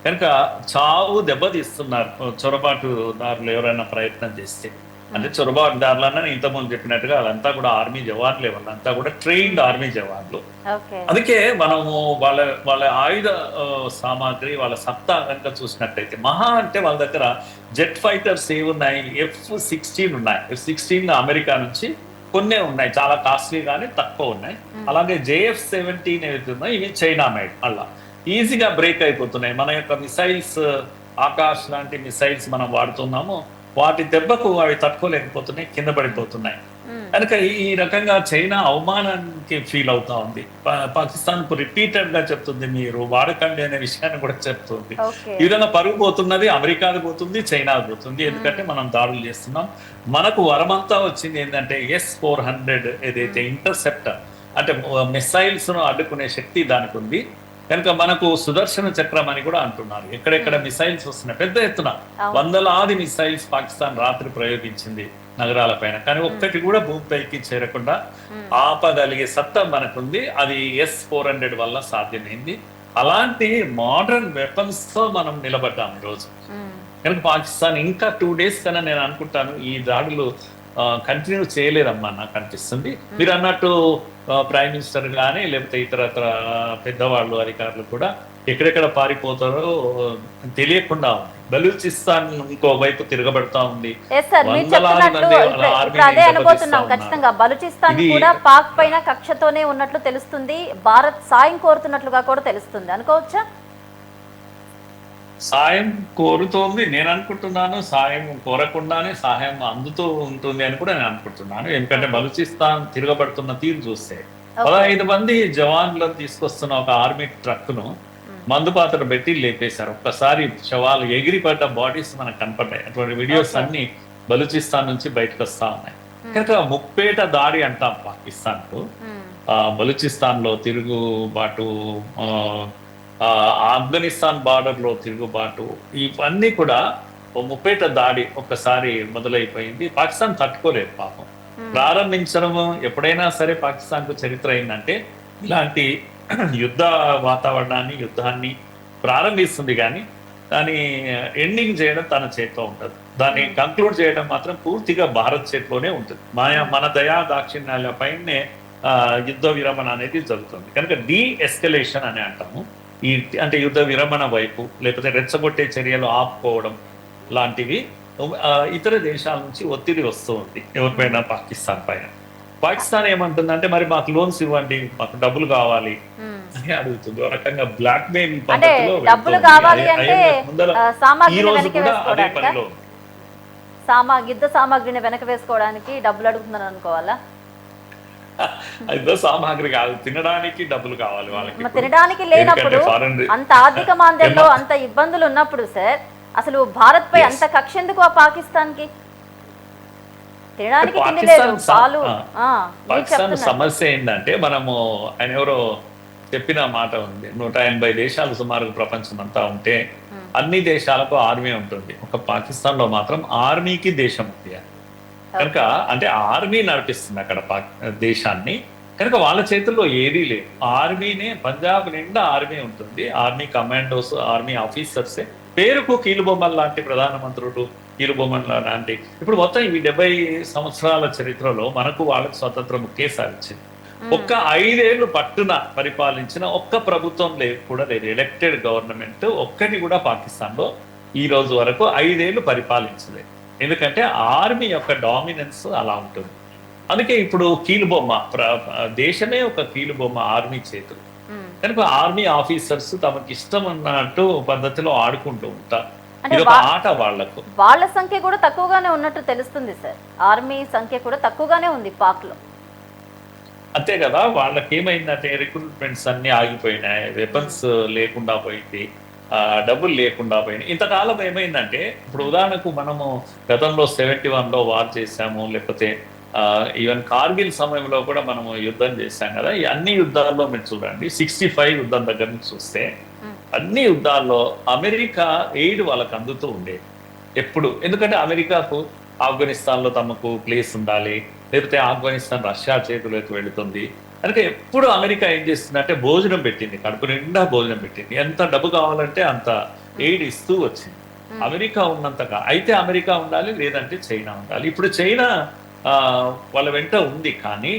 కనుక చావు దెబ్బతీస్తున్నారు చొరబాటుదారులు ఎవరైనా ప్రయత్నం చేస్తే. అంటే చొరబాటుదారులన్నా ఇంతకుముందు చెప్పినట్టుగా వాళ్ళంతా కూడా ఆర్మీ జవాన్లే, వాళ్ళంతా కూడా ట్రైన్డ్ ఆర్మీ జవాన్లు. అందుకే మనము వాళ్ళ ఆయుధ సామాగ్రి, వాళ్ళ సత్తా కనుక చూసినట్టయితే మహా అంటే వాళ్ళ దగ్గర జెట్ ఫైటర్స్ ఏవి ఉన్నాయి, F-16 ఉన్నాయి. F-16 అమెరికా నుంచి కొన్నే ఉన్నాయి, చాలా కాస్ట్లీ కానీ తక్కువ ఉన్నాయి. అలాగే JF-17 ఏవైతే ఉన్నాయి ఇవి చైనా మేడ్, అలా ఈజీగా బ్రేక్ అయిపోతున్నాయి. మన యొక్క మిసైల్స్, ఆకాశ్ లాంటి మిసైల్స్ మనం వాడుతున్నాము, వాటి దెబ్బకు అవి తట్టుకోలేకపోతున్నాయి, కింద పడిపోతున్నాయి. కనుక ఈ రకంగా చైనా అవమానానికి ఫీల్ అవుతా ఉంది. పాకిస్తాన్ కు రిపీటెడ్ గా చెప్తుంది మీరు వాడకండి అనే విషయాన్ని కూడా చెప్తుంది. ఓకే. ఈ విధంగా పరుగు పోతున్నది, అమెరికాది పోతుంది, చైనా పోతుంది. ఎందుకంటే మనం దాడులు చేస్తున్నాం. మనకు వరమంతా వచ్చింది ఏంటంటే S-400 ఏదైతే ఇంటర్సెప్టర్ అంటే మిసైల్స్ ను అడ్డుకునే శక్తి దానికి ఉంది. కనుక మనకు సుదర్శన చక్రం అని కూడా అంటున్నారు. ఎక్కడెక్కడ మిసైల్స్ వస్తున్నాయి పెద్ద ఎత్తున, వందలాది మిసైల్స్ పాకిస్తాన్ రాత్రి ప్రయోగించింది నగరాల పైన. కానీ ఒక్కటి కూడా భూమిపైకి చేరకుండా ఆపగలిగే సత్తా మనకుంది. అది S-400 వల్ల సాధ్యమైంది. అలాంటి మోడర్న్ వెపన్స్ తో మనం నిలబడ్డాం ఈరోజు. కనుక పాకిస్తాన్ ఇంకా 2 days కన్నా నేను అనుకుంటాను ఈ దాడులు కంటిన్యూ చేయలేదమ్మా నాకు అనిపిస్తుంది. మీరు అన్నట్టు ప్రైమ్ మినిస్టర్ కానీ లేకపోతే ఇతరత్ర పెద్దవాళ్ళు అధికారులు కూడా ఎక్కడెక్కడ పారిపోతారో తెలియకుండా ఉంది. బలూచిస్తాన్ ఇంకో వైపు తిరగబడతా ఉంది. అదే అనుకోతున్నాం ఖచ్చితంగా బలూచిస్తాన్ కూడా పాక్ పైన కక్షతోనే ఉన్నట్లు తెలుస్తుంది. భారత్ సాయం కోరుతున్నట్లుగా కూడా తెలుస్తుంది అనుకోవచ్చా? సాయం కోరుతోంది నేను అనుకుంటున్నాను. సాయం కోరకుండానే సహాయం అందుతూ ఉంటుంది అని కూడా నేను అనుకుంటున్నాను. ఎందుకంటే బలూచిస్తాన్ తిరగబడుతున్న తీరు చూస్తే 15 మంది జవాన్లను తీసుకొస్తున్న ఒక ఆర్మీ ట్రక్ ను మందుపాత్ర పెట్టి లేపేశారు. ఒక్కసారి శవాలు ఎగిరిపడ్డ బాడీస్ మనకు కనపడ్డాయి. అటువంటి వీడియోస్ అన్ని బలూచిస్తాన్ నుంచి బయటకు వస్తా ఉన్నాయి. కనుక ముప్పేట దాడి అంటాం పాకిస్తాన్ కు. బలూచిస్తాన్ లో తిరుగుబాటు, ఆఫ్ఘనిస్తాన్ బార్డర్ లో తిరుగుబాటు, ఇవన్నీ కూడా ముప్పేట దాడి ఒక్కసారి మొదలైపోయింది. పాకిస్తాన్ తట్టుకోలేదు పాపం. ప్రారంభించడం ఎప్పుడైనా సరే పాకిస్తాన్ కు చరిత్ర అయిందంటే ఇలాంటి యుద్ధ వాతావరణాన్ని, యుద్ధాన్ని ప్రారంభిస్తుంది కానీ దాన్ని ఎండింగ్ చేయడం తన చేతిలో ఉంటుంది. దాన్ని కంక్లూడ్ చేయడం మాత్రం పూర్తిగా భారత్ చేతిలోనే ఉంటుంది. మన దయా దాక్షిణ్యాల పైనే యుద్ధ విరమణ అనేది జరుగుతుంది. కనుక డీఎస్కలేషన్ అని అంటాము. అంటే యుద్ధ విరమణ వైపు లేకపోతే రెచ్చగొట్టే చర్యలు ఆపుకోవడం లాంటివి ఇతర దేశాల నుంచి ఒత్తిడి వస్తూ ఉంది ఎవరిపైన, పాకిస్తాన్ పైన. పాకిస్తాన్ ఏమంటుందంటే మరి మాకు లోన్స్ ఇవ్వండి, మాకు డబ్బులు కావాలి అని అడుగుతుంది. ఒక రకంగా బ్లాక్ మెయిల్ పద్ధతిలో యుద్ధ సామాగ్రిని వెనక వేసుకోవడానికి డబ్బులు అడుగుతుందని అనుకోవాలా? యుద్ధ సామాగ్రి కాదు, తినడానికి డబ్బులు కావాలి వాళ్ళకి. తినడానికి లేనప్పుడు, అంత ఆర్థిక మాంద్యంలో అంత ఇబ్బందులు ఉన్నప్పుడు సార్ అసలు భారత్ పై అంత కక్ష ఎందుకు ఆ పాకిస్తాన్ కి? పాకిస్తాన్ సమస్య ఏంటంటే మనము ఆయన ఎవరో చెప్పిన మాట ఉంది, 180 దేశాలు సుమారు ప్రపంచం అంతా ఉంటే అన్ని దేశాలకు ఆర్మీ ఉంటుంది. ఒక పాకిస్తాన్ లో మాత్రం ఆర్మీకి దేశం ఉంది. కనుక అంటే ఆర్మీ నడిపిస్తుంది అక్కడ దేశాన్ని. కనుక వాళ్ళ చేతుల్లో ఏదీ లేదు. ఆర్మీనే పంజాబ్ నిండా ఆర్మీ ఉంటుంది. ఆర్మీ కమాండోస్, ఆర్మీ ఆఫీసర్సే పేరుకు కీలుబొమ్మల లాంటి ప్రధానమంత్రులు, కీలుబొమ్మల లాంటి. ఇప్పుడు మొత్తం ఈ 70 సంవత్సరాల చరిత్రలో మనకు వాళ్ళకు స్వతంత్రం ఒకేసారి వచ్చింది. ఒక్క 5 ఏళ్ళు పట్టున పరిపాలించిన ఒక్క ప్రభుత్వం కూడా లేదు. ఎలక్టెడ్ గవర్నమెంట్ ఒక్కటి కూడా పాకిస్తాన్ లో ఈ రోజు వరకు 5 ఏళ్ళు పరిపాలించలేదు. ఎందుకంటే ఆర్మీ యొక్క డామినెన్స్ అలా ఉంటుంది. అందుకే ఇప్పుడు కీలుబొమ్మ, దేశమే ఒక కీలుబొమ్మ ఆర్మీ చేతులు. కనుక ఆర్మీ ఆఫీసర్స్ తమకి ఇష్టం అన్నట్టు పద్ధతిలో ఆడుకుంటూ ఉంటారు. ఇది ఒక ఆట వాళ్లకు. వాళ్ళ సంఖ్య కూడా తక్కువగానే ఉన్నట్టు తెలుస్తుంది సార్. ఆర్మీ సంఖ్య కూడా తక్కువగానే ఉంది పాక్ లో. అంతే కదా, వాళ్ళకి ఏమైందంటే రిక్రూట్మెంట్స్ అన్ని ఆగిపోయినాయి, వెపన్స్ లేకుండా పోయింది, డబ్బులు లేకుండా పోయినాయి. ఇంతకాలం ఏమైందంటే ఇప్పుడు ఉదాహరణకు మనము గతంలో 71లో వార్ చేసాము, లేకపోతే ఈవెన్ కార్గిల్ సమయంలో కూడా మనము యుద్ధం చేశాం కదా. ఈ అన్ని యుద్ధాల్లో మీరు చూడండి, 65 యుద్ధం దగ్గర నుంచి చూస్తే అన్ని యుద్ధాల్లో అమెరికా ఎయిడ్ వాళ్ళకి అందుతూ ఉండేది ఎప్పుడు. ఎందుకంటే అమెరికాకు ఆఫ్ఘనిస్తాన్ లో తమకు ప్లేస్ ఉండాలి, లేకపోతే ఆఫ్ఘనిస్తాన్ రష్యా చేతులకు వెళుతుంది. అందుకే ఎప్పుడు అమెరికా ఏం చేస్తుందంటే భోజనం పెట్టింది, కడుపు నిండా భోజనం పెట్టింది. ఎంత డబ్బు కావాలంటే అంత ఎయిడ్ ఇస్తూ వచ్చింది అమెరికా ఉన్నంతగా. అయితే అమెరికా ఉండాలి, లేదంటే చైనా ఉండాలి. ఇప్పుడు చైనా వాళ్ళ వెంట ఉంది, కానీ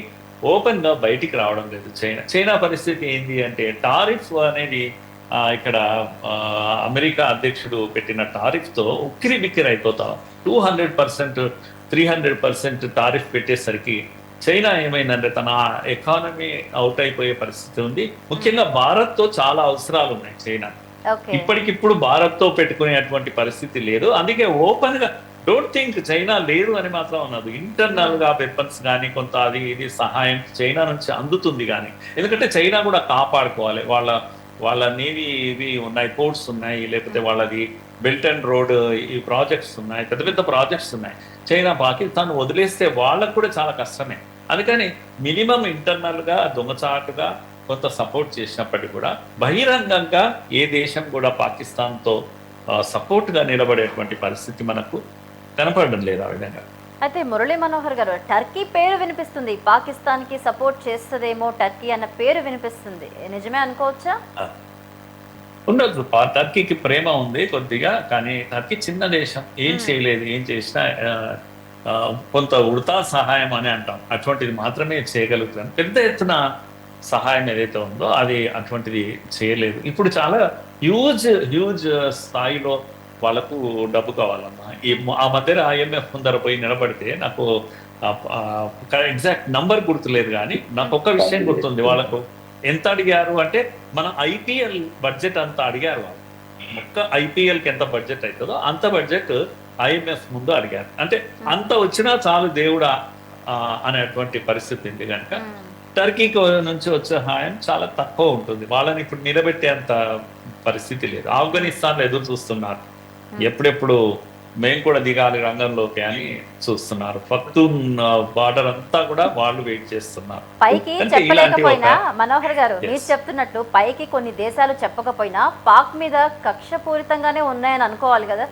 ఓపెన్ గా బయటికి రావడం లేదు. చైనా పరిస్థితి ఏంటి అంటే టారిఫ్ అనేది ఇక్కడ అమెరికా అధ్యక్షుడు పెట్టిన టారిఫ్ తో ఉక్కిరి బిక్కిరి అయిపోతాం. 200%, 300% టారిఫ్ పెట్టేసరికి చైనా ఏమైందంటే తన ఎకానమీ అవుట్ అయిపోయే పరిస్థితి ఉంది. ముఖ్యంగా భారత్ తో చాలా అవసరాలు ఉన్నాయి చైనా. ఇప్పటికిప్పుడు భారత్ తో పెట్టుకునేటువంటి పరిస్థితి లేదు. అందుకే ఓపెన్ గా డోంట్ థింక్ చైనా లేదు అని మాత్రం అన్నది. ఇంటర్నల్ గా వెపన్స్ కానీ కొంత అది ఇది సహాయం చైనా నుంచి అందుతుంది కానీ, ఎందుకంటే చైనా కూడా కాపాడుకోవాలి. వాళ్ళ నేవీ ఇవి ఉన్నాయి, పోర్ట్స్ ఉన్నాయి, లేకపోతే వాళ్ళది బెల్ట్ అండ్ రోడ్ ఈ ప్రాజెక్ట్స్ ఉన్నాయి, పెద్ద పెద్ద ప్రాజెక్ట్స్ ఉన్నాయి. చైనా పాకిస్తాన్ వదిలేస్తే వాళ్ళకు కూడా చాలా కష్టమే. అందుకని మినిమం ఇంటర్నల్ గా దొంగచాటుగా కొంత సపోర్ట్ చేసినప్పటికీ కూడా బహిరంగంగా ఏ దేశం కూడా పాకిస్తాన్తో సపోర్ట్ గా నిలబడేటువంటి పరిస్థితి మనకు కనపడడం లేదు ఆ విధంగా. అయితే మురళీ మనోహర్ గారు, టర్కీ పేరు వినిపిస్తుంది, పాకిస్తాన్ కి సపోర్ట్ చేస్తుందేమో టర్కీ అన్న పేరు వినిపిస్తుంది, నిజమే అనుకోవచ్చా? ఉండదు, టర్కీకి ప్రేమ ఉంది కొద్దిగా, కానీ టర్కీ చిన్న దేశం, ఏం చేయలేదు. ఏం చేసినా కొంత ఉడతా సహాయం అని అంటాం, అటువంటిది మాత్రమే చేయగలుగుతాం. పెద్ద ఎత్తున సహాయం ఏదైతే ఉందో అది అటువంటిది చేయలేదు. ఇప్పుడు చాలా హ్యూజ్ స్థాయిలో వాళ్ళకు డబ్బు కావాలమ్మా. ఆ మధ్యన IMF ముందర పోయి నిలబడితే నాకు ఎగ్జాక్ట్ నంబర్ గుర్తులేదు, కానీ నాకు ఒక్క విషయం గుర్తుంది. వాళ్ళకు ఎంత అడిగారు అంటే మన IPL బడ్జెట్ అంత అడిగారు వాళ్ళు. ఒక్క IPLకి ఎంత బడ్జెట్ అవుతుందో అంత బడ్జెట్ IMF ముందు అడిగారు. అంటే అంత వచ్చినా చాలు దేవుడా అనేటువంటి పరిస్థితి ఉంది. కనుక టర్కీకి నుంచి వచ్చే సహాయం చాలా తక్కువ ఉంటుంది. వాళ్ళని ఇప్పుడు నిలబెట్టే అంత పరిస్థితి లేదు. ఆఫ్ఘనిస్తాన్లో ఎదురు చూస్తున్నారు, ఎప్పుడెప్పుడు మేము కూడా దిగాలి రంగంలోకి అని చూస్తున్నారు. పఖ్తూన్ బార్డర్ అంతా కూడా వాళ్ళు వెయిట్ చేస్తున్నారు. పైకి చెప్పలేకపోయినా మనోహర్ గారు మీరు చెప్తున్నట్టు పైకి కొన్ని దేశాలు చెప్పకపోయినా పాక్ మీద కక్షపూరితంగానే ఉన్నాయని అనుకోవాలి కదా?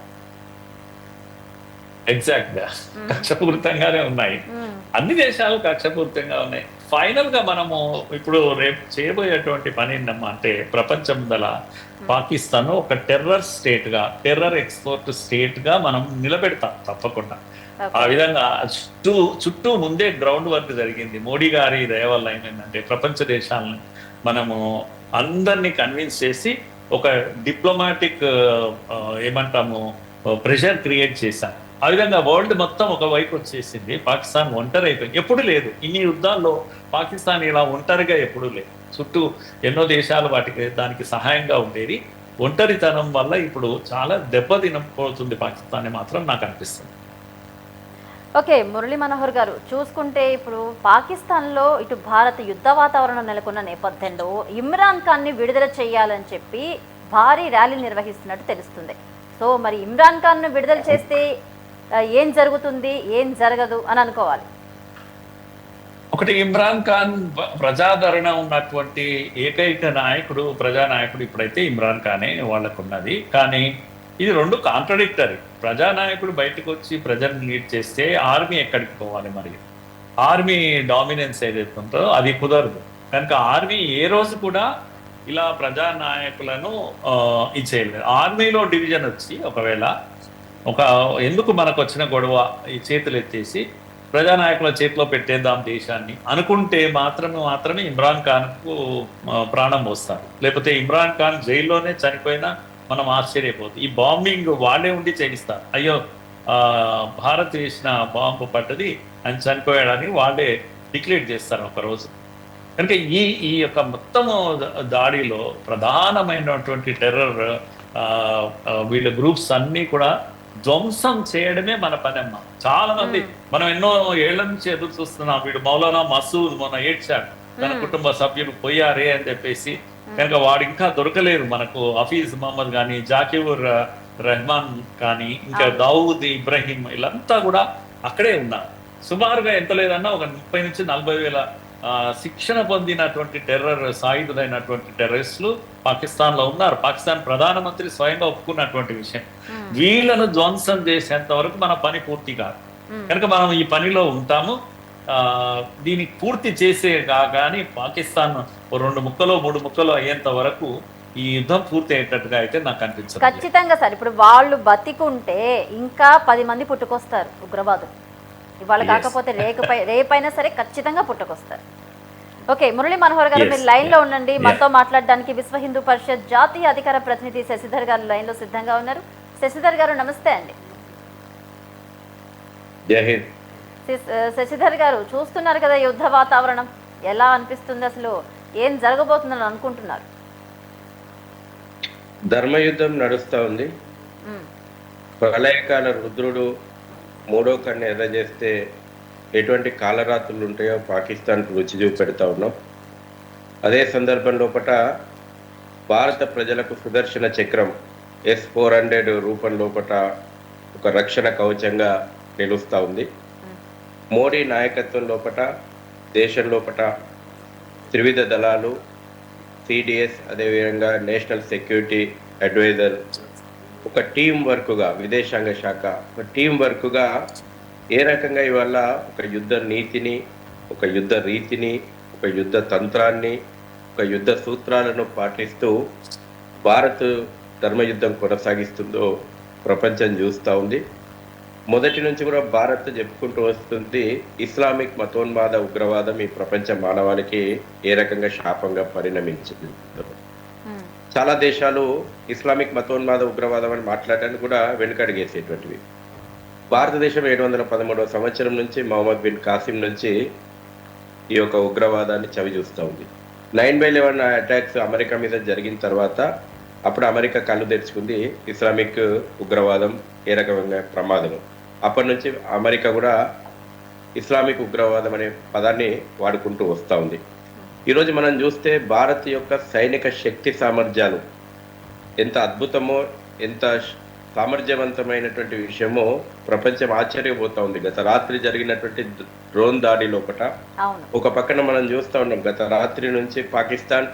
ఎగ్జాక్ట్ గా కక్షపూరితంగానే ఉన్నాయి. అన్ని దేశాలు కక్షపూరితంగా ఉన్నాయి. ఫైనల్ గా మనము ఇప్పుడు రేపు చేయబోయేటువంటి పని ఏంటమ్మా అంటే, ప్రపంచం దల పాకిస్తాన్ ఒక టెర్రర్ స్టేట్ గా, టెర్రర్ ఎక్స్పోర్ట్ స్టేట్ గా మనం నిలబెడతాం తప్పకుండా. ఆ విధంగా చుట్టూ ముందే గ్రౌండ్ వర్క్ జరిగింది. మోడీ గారి దయ వల్ల ఏమైందంటే ప్రపంచ దేశాలను మనము అందరినీ కన్విన్స్ చేసి ఒక డిప్లొమాటిక్ ఏమంటాము ప్రెషర్ క్రియేట్ చేశాం. ఆ విధంగా వరల్డ్ మొత్తం ఒకవైపు వచ్చేసింది. పాకిస్తాన్ ఒంటరి అయిపోయింది. ఎప్పుడు లేదు ఇన్ని యుద్ధాల్లో పాకిస్తాన్ ఇలా ఒంటరిగా ఎప్పుడూ లేదు. చుట్టూ ఎన్నో దేశాలు దానికి సహాయంగా ఉండేది. ఒంటరితనం వల్ల ఇప్పుడు చాలా దెబ్బతినపోతుంది పాకిస్తాన్ మాత్రం నాకు అనిపిస్తుంది. ఓకే మురళీ మనోహర్ గారు, చూసుకుంటే ఇప్పుడు పాకిస్తాన్లో ఇటు భారత్ యుద్ధ వాతావరణం నెలకొన్న నేపథ్యంలో ఇమ్రాన్ ఖాన్ని విడుదల చేయాలని చెప్పి భారీ ర్యాలీ నిర్వహిస్తున్నట్టు తెలుస్తుంది. సో మరి ఇమ్రాన్ ఖాన్ను విడుదల చేస్తే ఏం జరుగుతుంది, ఏం జరగదు అని అనుకోవాలి? ఒకటి, ఇమ్రాన్ ఖాన్ ప్రజాదరణ ఉన్నటువంటి ఏకైక నాయకుడు, ప్రజానాయకుడు ఇప్పుడైతే ఇమ్రాన్ ఖానే వాళ్ళకు ఉన్నది. కానీ ఇది రెండు కాంట్రడిక్టరీ. ప్రజానాయకుడు బయటకు వచ్చి ప్రజల్ని లీడ్ చేస్తే ఆర్మీ ఎక్కడికి పోవాలి? మరి ఆర్మీ డామినెన్స్ ఏదైతే ఉంటుందో అది కుదరదు. కనుక ఆర్మీ ఏ రోజు కూడా ఇలా ప్రజానాయకులను ఇచ్చేయలేదు. ఆర్మీలో డివిజన్ వచ్చి ఒకవేళ ఎందుకు మనకు వచ్చిన గొడవ ఈ చేతులు ఎత్తేసి ప్రజానాయకుల చేతిలో పెట్టేద్దాం దేశాన్ని అనుకుంటే మాత్రమే ఇమ్రాన్ ఖాన్కు ప్రాణం పోస్తారు. లేకపోతే ఇమ్రాన్ ఖాన్ జైల్లోనే చనిపోయినా మనం ఆశ్చర్యపోతుంది. ఈ బాంబింగ్ వాళ్ళే ఉండి చేయిస్తారు. అయ్యో భారత్ వేసిన బాంబు పడ్డది అని చనిపోయాడని వాళ్ళే డిక్లేర్ చేస్తారు ఒకరోజు. కనుక ఈ యొక్క మొత్తము దాడిలో ప్రధానమైనటువంటి టెర్రర్ వీళ్ళ గ్రూప్స్ అన్నీ కూడా ధ్వంసం చేయడమే మన పని అమ్మ. చాలా మంది మనం ఎన్నో ఏళ్ల నుంచి ఎదురు చూస్తున్నాం. వీడు మౌలానా మసూద్ మొన్న ఏడ్చాడు, తన కుటుంబ సభ్యులు పోయారే అని చెప్పేసి. కనుక వాడు ఇంకా దొరకలేరు మనకు. హఫీజ్ మహమ్మద్ కానీ, జాకీర్ రెహమాన్ కానీ, ఇంకా దావూద్ ఇబ్రహీం వీళ్ళంతా కూడా అక్కడే ఉన్నారు. సుమారుగా ఎంత లేదన్నా ఒక 30 నుంచి 40 వేల శిక్షణ పొందినటువంటి సాయుధులైనటువంటి టెర్రరిస్టులు పాకిస్తాన్ లో ఉన్నారు. పాకిస్తాన్ ప్రధానమంత్రి స్వయంగా ఒప్పుకున్నటువంటి విషయం. వీళ్ళను ధ్వంసం చేసేంత వరకు మన పని పూర్తి కాదు. కనుక మనం ఈ పనిలో ఉంటాము. దీన్ని పూర్తి చేసే కానీ పాకిస్తాన్ 2 ముక్కలో 3 ముక్కలో అయ్యేంత వరకు ఈ యుద్ధం పూర్తి అయ్యేటట్టుగా అయితే నాకు అనిపించదు. ఖచ్చితంగా సార్. ఇప్పుడు వాళ్ళు బతికుంటే ఇంకా 10 మంది పుట్టుకొస్తారు ఉగ్రవాదులు. ఇవాళ కాకపోతే రేపైనా సరే ఖచ్చితంగా పుట్టుకొస్తారు. ఓకే మురళీ మనోహర్ గారు, మీరు లైన్ లో ఉండండి. మనతో మాట్లాడడానికి విశ్వ హిందూ పరిషత్ జాతీయ అధికార ప్రతినిధి శశిధర్ గారు లైన్ లో సిద్ధంగా ఉన్నారు. శశిధర్ గారు నమస్తే అండి. శశిధర్ గారు, చూస్తున్నారు కదా యుద్ధ వాతావరణం, ఎలా అనిపిస్తుంది? అసలు ఏం జరగబోతుందని అనుకుంటున్నారు? ధర్మయుద్ధం నడుస్తూ ఉంది. ప్రళయకాల రుద్రుడు మూడో కన్ను ఎర్ర చేస్తే ఎటువంటి కాలరాత్రులు ఉంటాయో పాకిస్తాన్కు రుచి చూపెడతా ఉన్నాం. అదే సందర్భం లోపట భారత ప్రజలకు సుదర్శన చక్రం S-400 రూపం లోపట ఒక రక్షణ కవచంగా నిలుస్తూ ఉంది. మోడీ నాయకత్వం లోపట దేశం లోపట త్రివిధ దళాలు, CDS, అదేవిధంగా నేషనల్ సెక్యూరిటీ అడ్వైజర్ ఒక టీం వర్క్గా, విదేశాంగ శాఖ ఒక టీం వర్క్గా ఏ రకంగా ఇవాళ ఒక యుద్ధ నీతిని, ఒక యుద్ధ రీతిని, ఒక యుద్ధ తంత్రాన్ని, ఒక యుద్ధ సూత్రాలను పాటిస్తూ భారత్ ధర్మయుద్ధం కొనసాగిస్తుందో ప్రపంచం చూస్తూ ఉంది. మొదటి నుంచి కూడా భారత్ చెప్పుకుంటూ వస్తుంది ఇస్లామిక్ మతోన్మాద ఉగ్రవాదం ఈ ప్రపంచ మానవాళికి ఏ రకంగా శాపంగా పరిణమించింది. చాలా దేశాలు ఇస్లామిక్ మతోన్మాద ఉగ్రవాదం అని మాట్లాడడానికి కూడా వెనుకడిగేసేటువంటివి. భారతదేశం 713వ సంవత్సరం నుంచి మహమ్మద్ బిన్ కాసిం నుంచి ఈ యొక్క ఉగ్రవాదాన్ని చవి చూస్తూ ఉంది. 9/11 అటాక్స్ అమెరికా మీద జరిగిన తర్వాత అప్పుడు అమెరికా కళ్ళు తెరుచుకుంది ఇస్లామిక్ ఉగ్రవాదం ఏ రకమైన ప్రమాదం. అప్పటి నుంచి అమెరికా కూడా ఇస్లామిక్ ఉగ్రవాదం అనే పదాన్ని వాడుకుంటూ వస్తూ ఉంది. ఈరోజు మనం చూస్తే భారత్ యొక్క సైనిక శక్తి సామర్థ్యాలు ఎంత అద్భుతమో, ఎంత సామర్థ్యవంతమైనటువంటి విషయమో ప్రపంచం ఆశ్చర్యపోతా ఉంది. గత రాత్రి జరిగినటువంటి డ్రోన్ దాడి లోపట ఒక పక్కన మనం చూస్తూ ఉన్నాం, గత రాత్రి నుంచి పాకిస్తాన్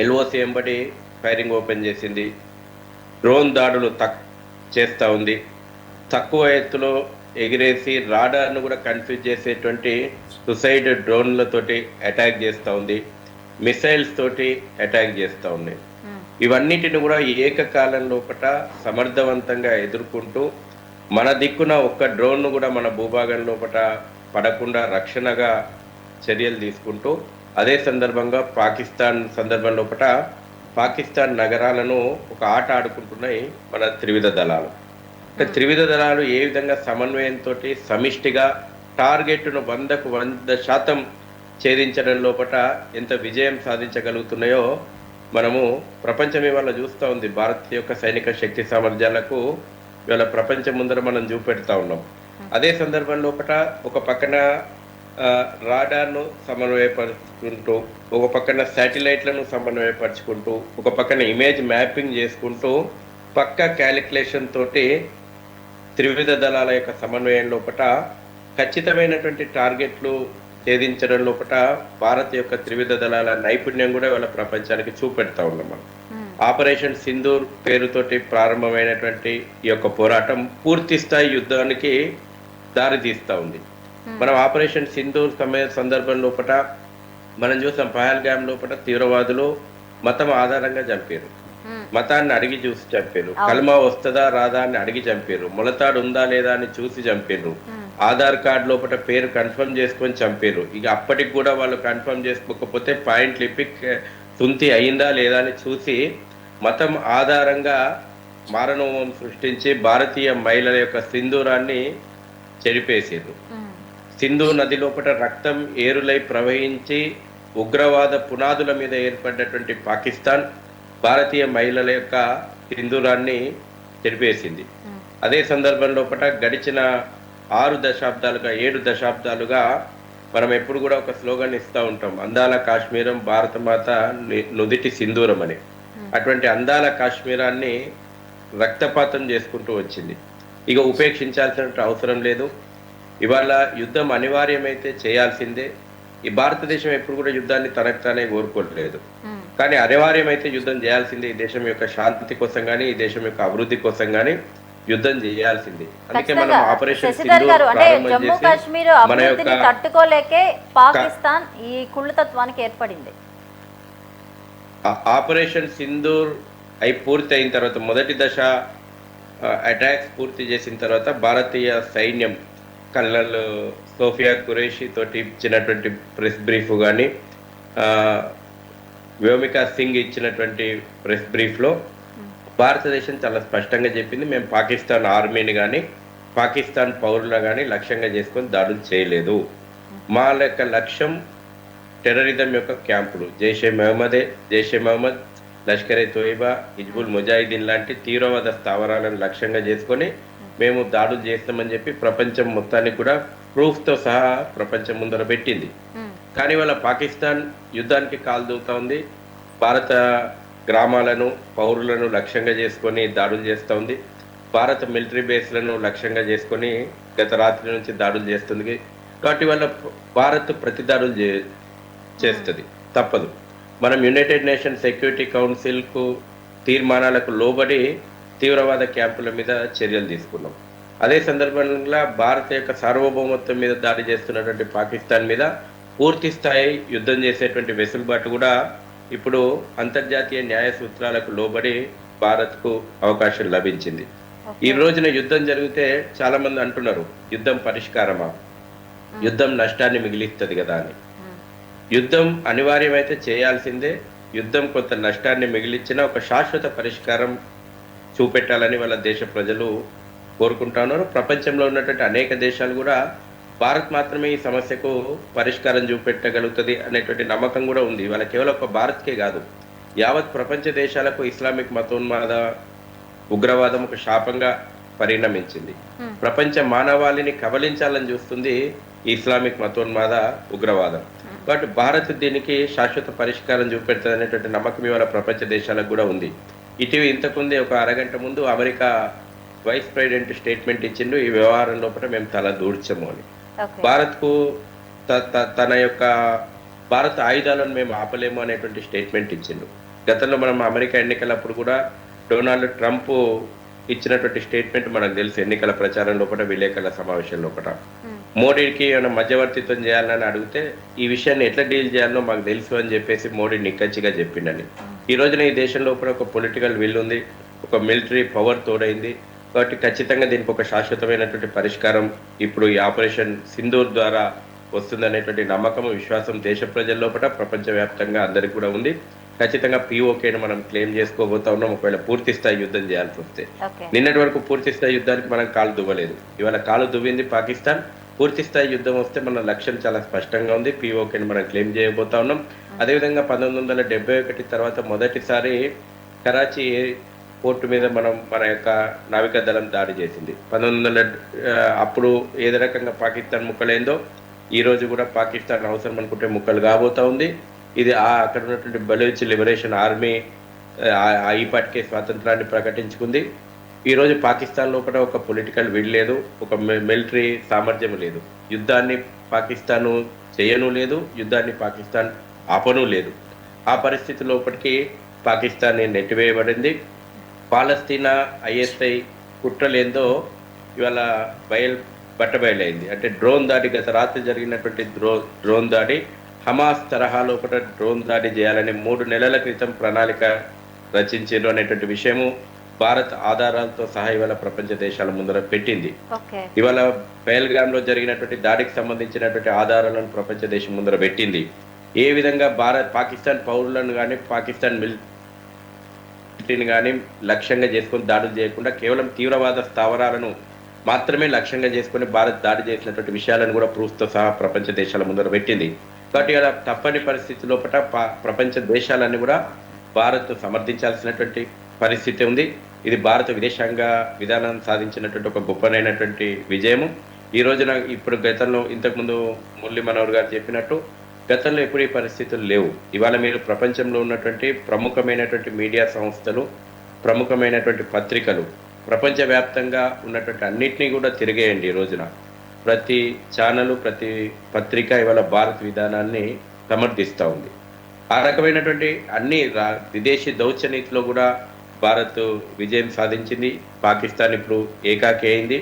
LOC ఎంబడి ఫైరింగ్ ఓపెన్ చేసింది. డ్రోన్ దాడులు చేస్తూ ఉంది. తక్కువ ఎత్తులో ఎగిరేసి రాడార్ను కూడా కన్ఫ్యూజ్ చేసేటువంటి సుసైడ్ డ్రోన్లతోటి అటాక్ చేస్తూ ఉంది. మిసైల్స్ తోటి అటాక్ చేస్తూ ఉన్నాయి. ఇవన్నిటిని కూడా ఏకకాలం లోపల సమర్థవంతంగా ఎదుర్కొంటూ మన దిక్కున ఒక్క డ్రోన్ను కూడా మన భూభాగం లోపల పడకుండా రక్షణగా చర్యలు తీసుకుంటూ, అదే సందర్భంగా పాకిస్తాన్ సందర్భం లోపల పాకిస్తాన్ నగరాలను ఒక ఆట ఆడుకుంటున్నాయి మన త్రివిధ దళాలు. అంటే త్రివిధ దళాలు ఏ విధంగా సమన్వయంతో సమిష్టిగా టార్గెట్ను 100% ఛేదించడం లోపల ఎంత విజయం సాధించగలుగుతున్నాయో మనము ప్రపంచం ఇవాళ చూస్తూ ఉంది. భారత్ యొక్క సైనిక శక్తి సామర్థ్యాలకు ఇవాళ ప్రపంచం ముందర మనం చూపెడతా ఉన్నాం. అదే సందర్భం లోపల ఒక పక్కన రాడార్ను సమన్వయపరుచుకుంటూ, ఒక పక్కన శాటిలైట్లను సమన్వయపరుచుకుంటూ, ఒక పక్కన ఇమేజ్ మ్యాపింగ్ చేసుకుంటూ, పక్క క్యాలిక్యులేషన్ తోటి త్రివిధ దళాల యొక్క సమన్వయం లోపల ఖచ్చితమైనటువంటి టార్గెట్లు ఛేదించడం లోపల భారత్ యొక్క త్రివిధ దళాల నైపుణ్యం కూడా ఇవాళ ప్రపంచానికి చూపెడతా ఉన్నాం. మనం ఆపరేషన్ సింధూర్ పేరుతోటి ప్రారంభమైనటువంటి ఈ యొక్క పోరాటం పూర్తి స్థాయి యుద్ధానికి దారి తీస్తూ ఉంది. మనం ఆపరేషన్ సింధూర్ సందర్భం లోపల మనం చూసాం, పహల్గామ్ లోపల తీవ్రవాదులు మతం ఆధారంగా చంపారు, మతాన్ని అడిగి చూసి చంపారు, కల్మా వస్తుందా రాదా అని అడిగి చంపారు, మొలతాడు ఉందా లేదా అని చూసి చంపారు, ఆధార్ కార్డు లోపల పేరు కన్ఫర్మ్ చేసుకొని చంపారు. ఇక అప్పటికి కూడా వాళ్ళు కన్ఫర్మ్ చేసుకోకపోతే పాయింట్లు ఇప్పి తుంతి అయిందా లేదా అని చూసి మతం ఆధారంగా మారణహోమం సృష్టించి భారతీయ మహిళల యొక్క సింధూరాన్ని చెరిపేసారు. సింధు నది లోపల రక్తం ఏరులై ప్రవహించి ఉగ్రవాద పునాదుల మీద ఏర్పడినటువంటి పాకిస్తాన్ భారతీయ మహిళల యొక్క సింధూరాన్ని చెరిపేసింది. అదే సందర్భం లోపల గడిచిన 7 దశాబ్దాలుగా మనం ఎప్పుడు కూడా ఒక స్లోగన్ ఇస్తూ ఉంటాం, అందాల కాశ్మీరం భారత మాత నుదిటి సింధూరం అని. అటువంటి అందాల కాశ్మీరాన్ని రక్తపాతం చేసుకుంటూ వచ్చింది. ఇక ఉపేక్షించాల్సిన అవసరం లేదు. ఇవాళ యుద్ధం అనివార్యమైతే చేయాల్సిందే. ఈ భారతదేశం ఎప్పుడు కూడా యుద్ధాన్ని తనకు తానే కోరుకోవట్లేదు, కానీ అనివార్యమైతే యుద్ధం చేయాల్సిందే. ఈ దేశం యొక్క శాంతి కోసం కానీ, ఈ దేశం యొక్క అభివృద్ధి కోసం కానీ యుద్ధం చేయాల్సింది. అందుకే మనం ఆపరేషన్ జమ్మూ కాశ్మీర్ అభివృద్ధిని తట్టుకోలేకే పాకిస్తాన్ ఈ కుళ్ళతత్వానికి ఏర్పడింది. ఆపరేషన్ సింధూర్ పూర్తి అయిన తర్వాత, మొదటి దశ అటాక్స్ పూర్తి చేసిన తర్వాత భారతీయ సైన్యం కల్నల్ సోఫియా ఖురేషి తోటి ఇచ్చినటువంటి ప్రెస్ బ్రీఫ్ కానీ, వ్యోమికా సింగ్ ఇచ్చినటువంటి ప్రెస్ బ్రీఫ్లో భారతదేశం చాలా స్పష్టంగా చెప్పింది, మేము పాకిస్తాన్ ఆర్మీని కానీ పాకిస్తాన్ పౌరులను కానీ లక్ష్యంగా చేసుకొని దాడులు చేయలేదు. మా యొక్క లక్ష్యం టెర్రరిజం యొక్క క్యాంపులు, జైషే మహమ్మద్, లష్కరే తోయిబా, హిజ్బుల్ ముజాహిదీన్ లాంటి తీవ్రవాద స్థావరాలను లక్ష్యంగా చేసుకొని మేము దాడులు చేస్తామని చెప్పి ప్రపంచం మొత్తానికి కూడా ప్రూఫ్తో సహా ప్రపంచం ముందర పెట్టింది. కానీ వాళ్ళ పాకిస్తాన్ యుద్ధానికి కాలు దూకుతా ఉంది. భారత గ్రామాలను పౌరులను లక్ష్యంగా చేసుకొని దాడులు చేస్తూ ఉంది. భారత మిలిటరీ బేస్లను లక్ష్యంగా చేసుకొని గత రాత్రి నుంచి దాడులు చేస్తుంది. కాబట్టి వాళ్ళ భారత్ ప్రతి దాడులు చేస్తుంది, తప్పదు. మనం యునైటెడ్ నేషన్ సెక్యూరిటీ కౌన్సిల్కు తీర్మానాలకు లోబడి తీవ్రవాద క్యాంపుల మీద చర్యలు తీసుకున్నాం. అదే సందర్భంలో భారత యొక్క సార్వభౌమత్వం మీద దాడి చేస్తున్నటువంటి పాకిస్తాన్ మీద పూర్తి స్థాయి యుద్ధం చేసేటువంటి వెసులుబాటు కూడా ఇప్పుడు అంతర్జాతీయ న్యాయ సూత్రాలకు లోబడి భారత్కు అవకాశం లభించింది. ఈ రోజున యుద్ధం జరిగితే చాలా మంది అంటున్నారు, యుద్ధం పరిష్కారమా, యుద్ధం నష్టాన్ని మిగిలిస్తుంది కదా అని. యుద్ధం అనివార్యమైతే చేయాల్సిందే. యుద్ధం కొంత నష్టాన్ని మిగిలించిన ఒక శాశ్వత పరిష్కారం చూపెట్టాలని వాళ్ళ దేశ ప్రజలు కోరుకుంటా ఉన్నారు. ప్రపంచంలో ఉన్నటువంటి అనేక దేశాలు కూడా భారత్ మాత్రమే ఈ సమస్యకు పరిష్కారం చూపెట్టగలుగుతుంది అనేటువంటి నమ్మకం కూడా ఉంది. వాళ్ళ కేవలం ఒక భారత్కే కాదు, యావత్ ప్రపంచ దేశాలకు ఇస్లామిక్ మతోన్మాద ఉగ్రవాదం ఒక శాపంగా పరిణమించింది. ప్రపంచ మానవాళిని కబలించాలని చూస్తుంది ఈ ఇస్లామిక్ మతోన్మాద ఉగ్రవాదం. కాబట్టి భారత్ దీనికి శాశ్వత పరిష్కారం చూపెడుతుంది అనేటువంటి నమ్మకం ఇవాళ ప్రపంచ దేశాలకు కూడా ఉంది. ఇటీవల ఇంతకుముందే ఒక అరగంట ముందు అమెరికా వైస్ ప్రెసిడెంట్ స్టేట్మెంట్ ఇచ్చిండు, ఈ వ్యవహారం లోపల మేము తల దూడ్చము అని. భారత్కు తన యొక్క భారత ఆయుధాలను మేము ఆపలేము అనేటువంటి స్టేట్మెంట్ ఇచ్చిండు. గతంలో మనం అమెరికా ఎన్నికలప్పుడు కూడా డొనాల్డ్ ట్రంప్ ఇచ్చినటువంటి స్టేట్మెంట్ మనకు తెలుసు. ఎన్నికల ప్రచారం లోపల విలేకరుల సమావేశం లోపల మోడీకి ఏమైనా మధ్యవర్తిత్వం చేయాలని అడిగితే ఈ విషయాన్ని ఎట్లా డీల్ చేయాలో మాకు తెలుసు అని చెప్పేసి మోడీ నిక్కచ్చిగా చెప్పిండని. ఈ రోజున ఈ దేశం లోపల ఒక పొలిటికల్ విల్ ఉంది, ఒక మిలిటరీ పవర్ తోడైంది. కాబట్టి ఖచ్చితంగా దీనికి ఒక శాశ్వతమైనటువంటి పరిష్కారం ఇప్పుడు ఈ ఆపరేషన్ సింధూర్ ద్వారా వస్తుందనేటువంటి నమ్మకం, విశ్వాసం దేశ ప్రజల లోపల ప్రపంచవ్యాప్తంగా అందరికి కూడా ఉంది. ఖచ్చితంగా పిఓకేను మనం క్లెయిమ్ చేసుకోబోతా ఉన్నాం ఒకవేళ పూర్తి స్థాయి యుద్ధం చేయాల్సి వస్తే. నిన్నటి వరకు పూర్తి స్థాయి యుద్ధానికి మనం కాలు దువ్వలేదు, ఇవాళ కాలు దువ్వింది పాకిస్తాన్. పూర్తి స్థాయి యుద్ధం వస్తే మన లక్ష్యం చాలా స్పష్టంగా ఉంది, పిఓకేని మనం క్లెయిమ్ చేయబోతా ఉన్నాం. అదేవిధంగా 1971 తర్వాత మొదటిసారి కరాచీ పోర్టు మీద మన యొక్క నావికా దళం దాడి చేసింది. 1900 అప్పుడు ఏదో రకంగా పాకిస్తాన్ ముక్కలైందో ఈ రోజు కూడా పాకిస్తాన్ అవసరం అనుకుంటే ముక్కలు కాబోతా ఉంది. ఇది అక్కడ ఉన్నటువంటి బలూచ్ లిబరేషన్ ఆర్మీ ఈపాటికే స్వాతంత్రాన్ని ప్రకటించుకుంది. ఈరోజు పాకిస్తాన్ లోపల ఒక పొలిటికల్ విల్ లేదు, ఒక మిలిటరీ సామర్థ్యం లేదు. యుద్ధాన్ని పాకిస్తాన్ చేయను లేదు, యుద్ధాన్ని పాకిస్తాన్ ఆపను లేదు. ఆ పరిస్థితి లోపలికి పాకిస్తాన్ నెట్టివేయబడింది. పాలస్తీనా ఐఎస్ఐ కుట్రలేందో ఇవాళ బట్టబయలైంది. అంటే డ్రోన్ దాడి, గత రాత్రి జరిగినటువంటి డ్రోన్ దాడి హమాస్ తరహా లోపల డ్రోన్ దాడి చేయాలని 3 నెలల క్రితం ప్రణాళిక రచించారు అనేటువంటి విషయము భారత్ ఆధారాలతో సహా ఇవాళ ప్రపంచ దేశాల ముందర పెట్టింది. ఇవాళ పహల్గామ్ లో జరిగినటువంటి దాడికి సంబంధించినటువంటి ఆధారాలను ప్రపంచ దేశం ముందర పెట్టింది. ఏ విధంగా పాకిస్తాన్ పౌరులను కానీ పాకిస్తాన్ మిలిటరీని కానీ లక్ష్యంగా చేసుకొని దాడులు చేయకుండా కేవలం తీవ్రవాద స్థావరాలను మాత్రమే లక్ష్యంగా చేసుకొని భారత్ దాడి చేసినటువంటి విషయాలను కూడా ప్రూఫ్తో సహా ప్రపంచ దేశాల ముందర పెట్టింది. కాబట్టి అలా తప్పని పరిస్థితి లోపల ప్రపంచ దేశాలన్నీ కూడా భారత్ సమర్థించాల్సినటువంటి పరిస్థితి ఉంది. ఇది భారత విదేశాంగ విధానం సాధించినటువంటి ఒక గొప్పనైనటువంటి విజయము. ఈ రోజున ఇప్పుడు గతంలో ఇంతకుముందు మురళీ మనోహర్ గారు చెప్పినట్టు గతంలో ఎప్పుడు ఈ పరిస్థితులు లేవు. ఇవాళ మీరు ప్రపంచంలో ఉన్నటువంటి ప్రముఖమైనటువంటి మీడియా సంస్థలు, ప్రముఖమైనటువంటి పత్రికలు, ప్రపంచవ్యాప్తంగా ఉన్నటువంటి అన్నిటినీ కూడా తిరిగేయండి. ఈ రోజున ప్రతి ఛానల్, ప్రతి పత్రిక ఇవాళ భారత్ విధానాన్ని సమర్థిస్తూ ఉంది. ఆ రకమైనటువంటి అన్ని విదేశీ దౌత్యనీతిలో కూడా భారత్ విజయం సాధించింది. పాకిస్తాన్ ఇప్పుడు ఏకాకి అయింది.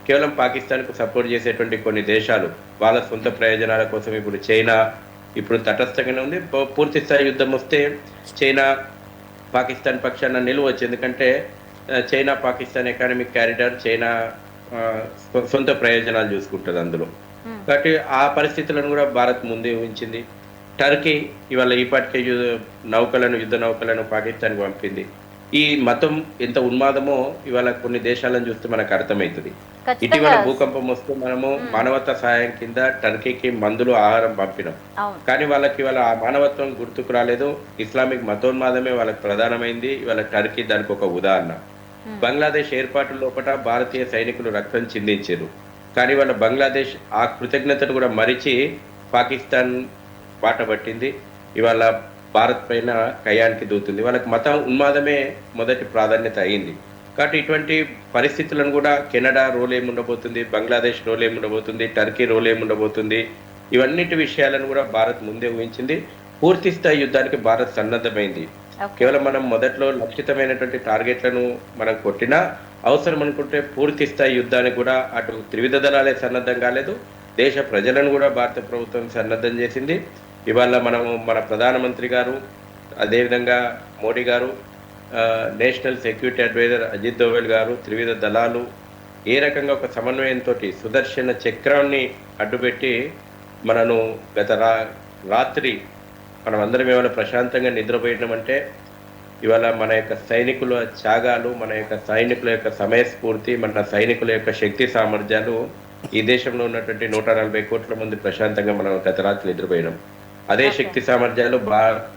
కేవలం పాకిస్తాన్కు సపోర్ట్ చేసేటువంటి కొన్ని దేశాలు వాళ్ళ సొంత ప్రయోజనాల కోసం ఇప్పుడు చైనా ఇప్పుడు తటస్థంగానే ఉంది. పూర్తి స్థాయి యుద్ధం వస్తే చైనా పాకిస్తాన్ పక్షాన నిలవచ్చు. ఎందుకంటే China Pakistan economic corridor, China సొంత ప్రయోజనాలు చూసుకుంటుంది అందులో. కాబట్టి ఆ పరిస్థితులను కూడా భారత్ ముందే ఊహించింది. టర్కీ ఇవాళ ఈపాటికే యుద్ధ నౌకలను పాకిస్తాన్కి పంపింది. ఈ మతం ఎంత ఉన్మాదమో ఇవాళ కొన్ని దేశాలను చూస్తే మనకు అర్థమవుతుంది. ఇటీవల భూకంపం వస్తే మనము మానవతా సహాయం కింద టర్కీకి మందులు, ఆహారం పంపినాం. కానీ వాళ్ళకి ఇవాళ ఆ మానవత్వం గుర్తుకు రాలేదు. ఇస్లామిక్ మతోన్మాదమే వాళ్ళకి ప్రధానమైంది. ఇవాళ టర్కీ దానికి ఒక ఉదాహరణ. బంగ్లాదేశ్ ఏర్పాటు లోపల భారతీయ సైనికులు రక్తం చిందించారు. కానీ వాళ్ళ బంగ్లాదేశ్ ఆ కృతజ్ఞతను కూడా మరిచి పాకిస్తాన్ బాట పట్టింది. ఇవాళ భారత్ పైన కయానికి దూతుంది. వాళ్ళకి మతం ఉన్మాదమే మొదటి ప్రాధాన్యత అయింది. కాబట్టి ఇటువంటి పరిస్థితులను కూడా కెనడా రోల్ ఏముండబోతుంది, బంగ్లాదేశ్ రోల్ ఏముండబోతుంది, టర్కీ రోల్ ఏముండబోతుంది, ఇవన్నిటి విషయాలను కూడా భారత్ ముందే ఊహించింది. పూర్తి స్థాయి యుద్ధానికి భారత్ సన్నద్ధమైంది. కేవలం మనం మొదట్లో లక్షితమైనటువంటి టార్గెట్లను మనం కొట్టినా అవసరం అనుకుంటే పూర్తి స్థాయి యుద్ధానికి కూడా అటు త్రివిధ దళాలే సన్నద్ధం కాలేదు, దేశ ప్రజలను కూడా భారత ప్రభుత్వం సన్నద్ధం చేసింది. ఇవాళ మనము మన ప్రధానమంత్రి గారు, అదేవిధంగా మోడీ గారు, national security adviser Ajit Doval గారు, త్రివిధ దళాలు ఏ రకంగా ఒక సమన్వయంతో సుదర్శన చక్రాన్ని అడ్డుపెట్టి మనను గత రాత్రి మనం అందరం ఇవాళ ప్రశాంతంగా నిద్రపోయడం ఇవాళ మన యొక్క సైనికుల త్యాగాలు, మన యొక్క సైనికుల యొక్క సమయస్ఫూర్తి, మన సైనికుల యొక్క శక్తి సామర్థ్యాలు ఈ దేశంలో ఉన్నటువంటి 140 కోట్ల మంది ప్రశాంతంగా మనం గత రాత్రి నిద్రపోయినాం. అదే శక్తి సామర్థ్యాలు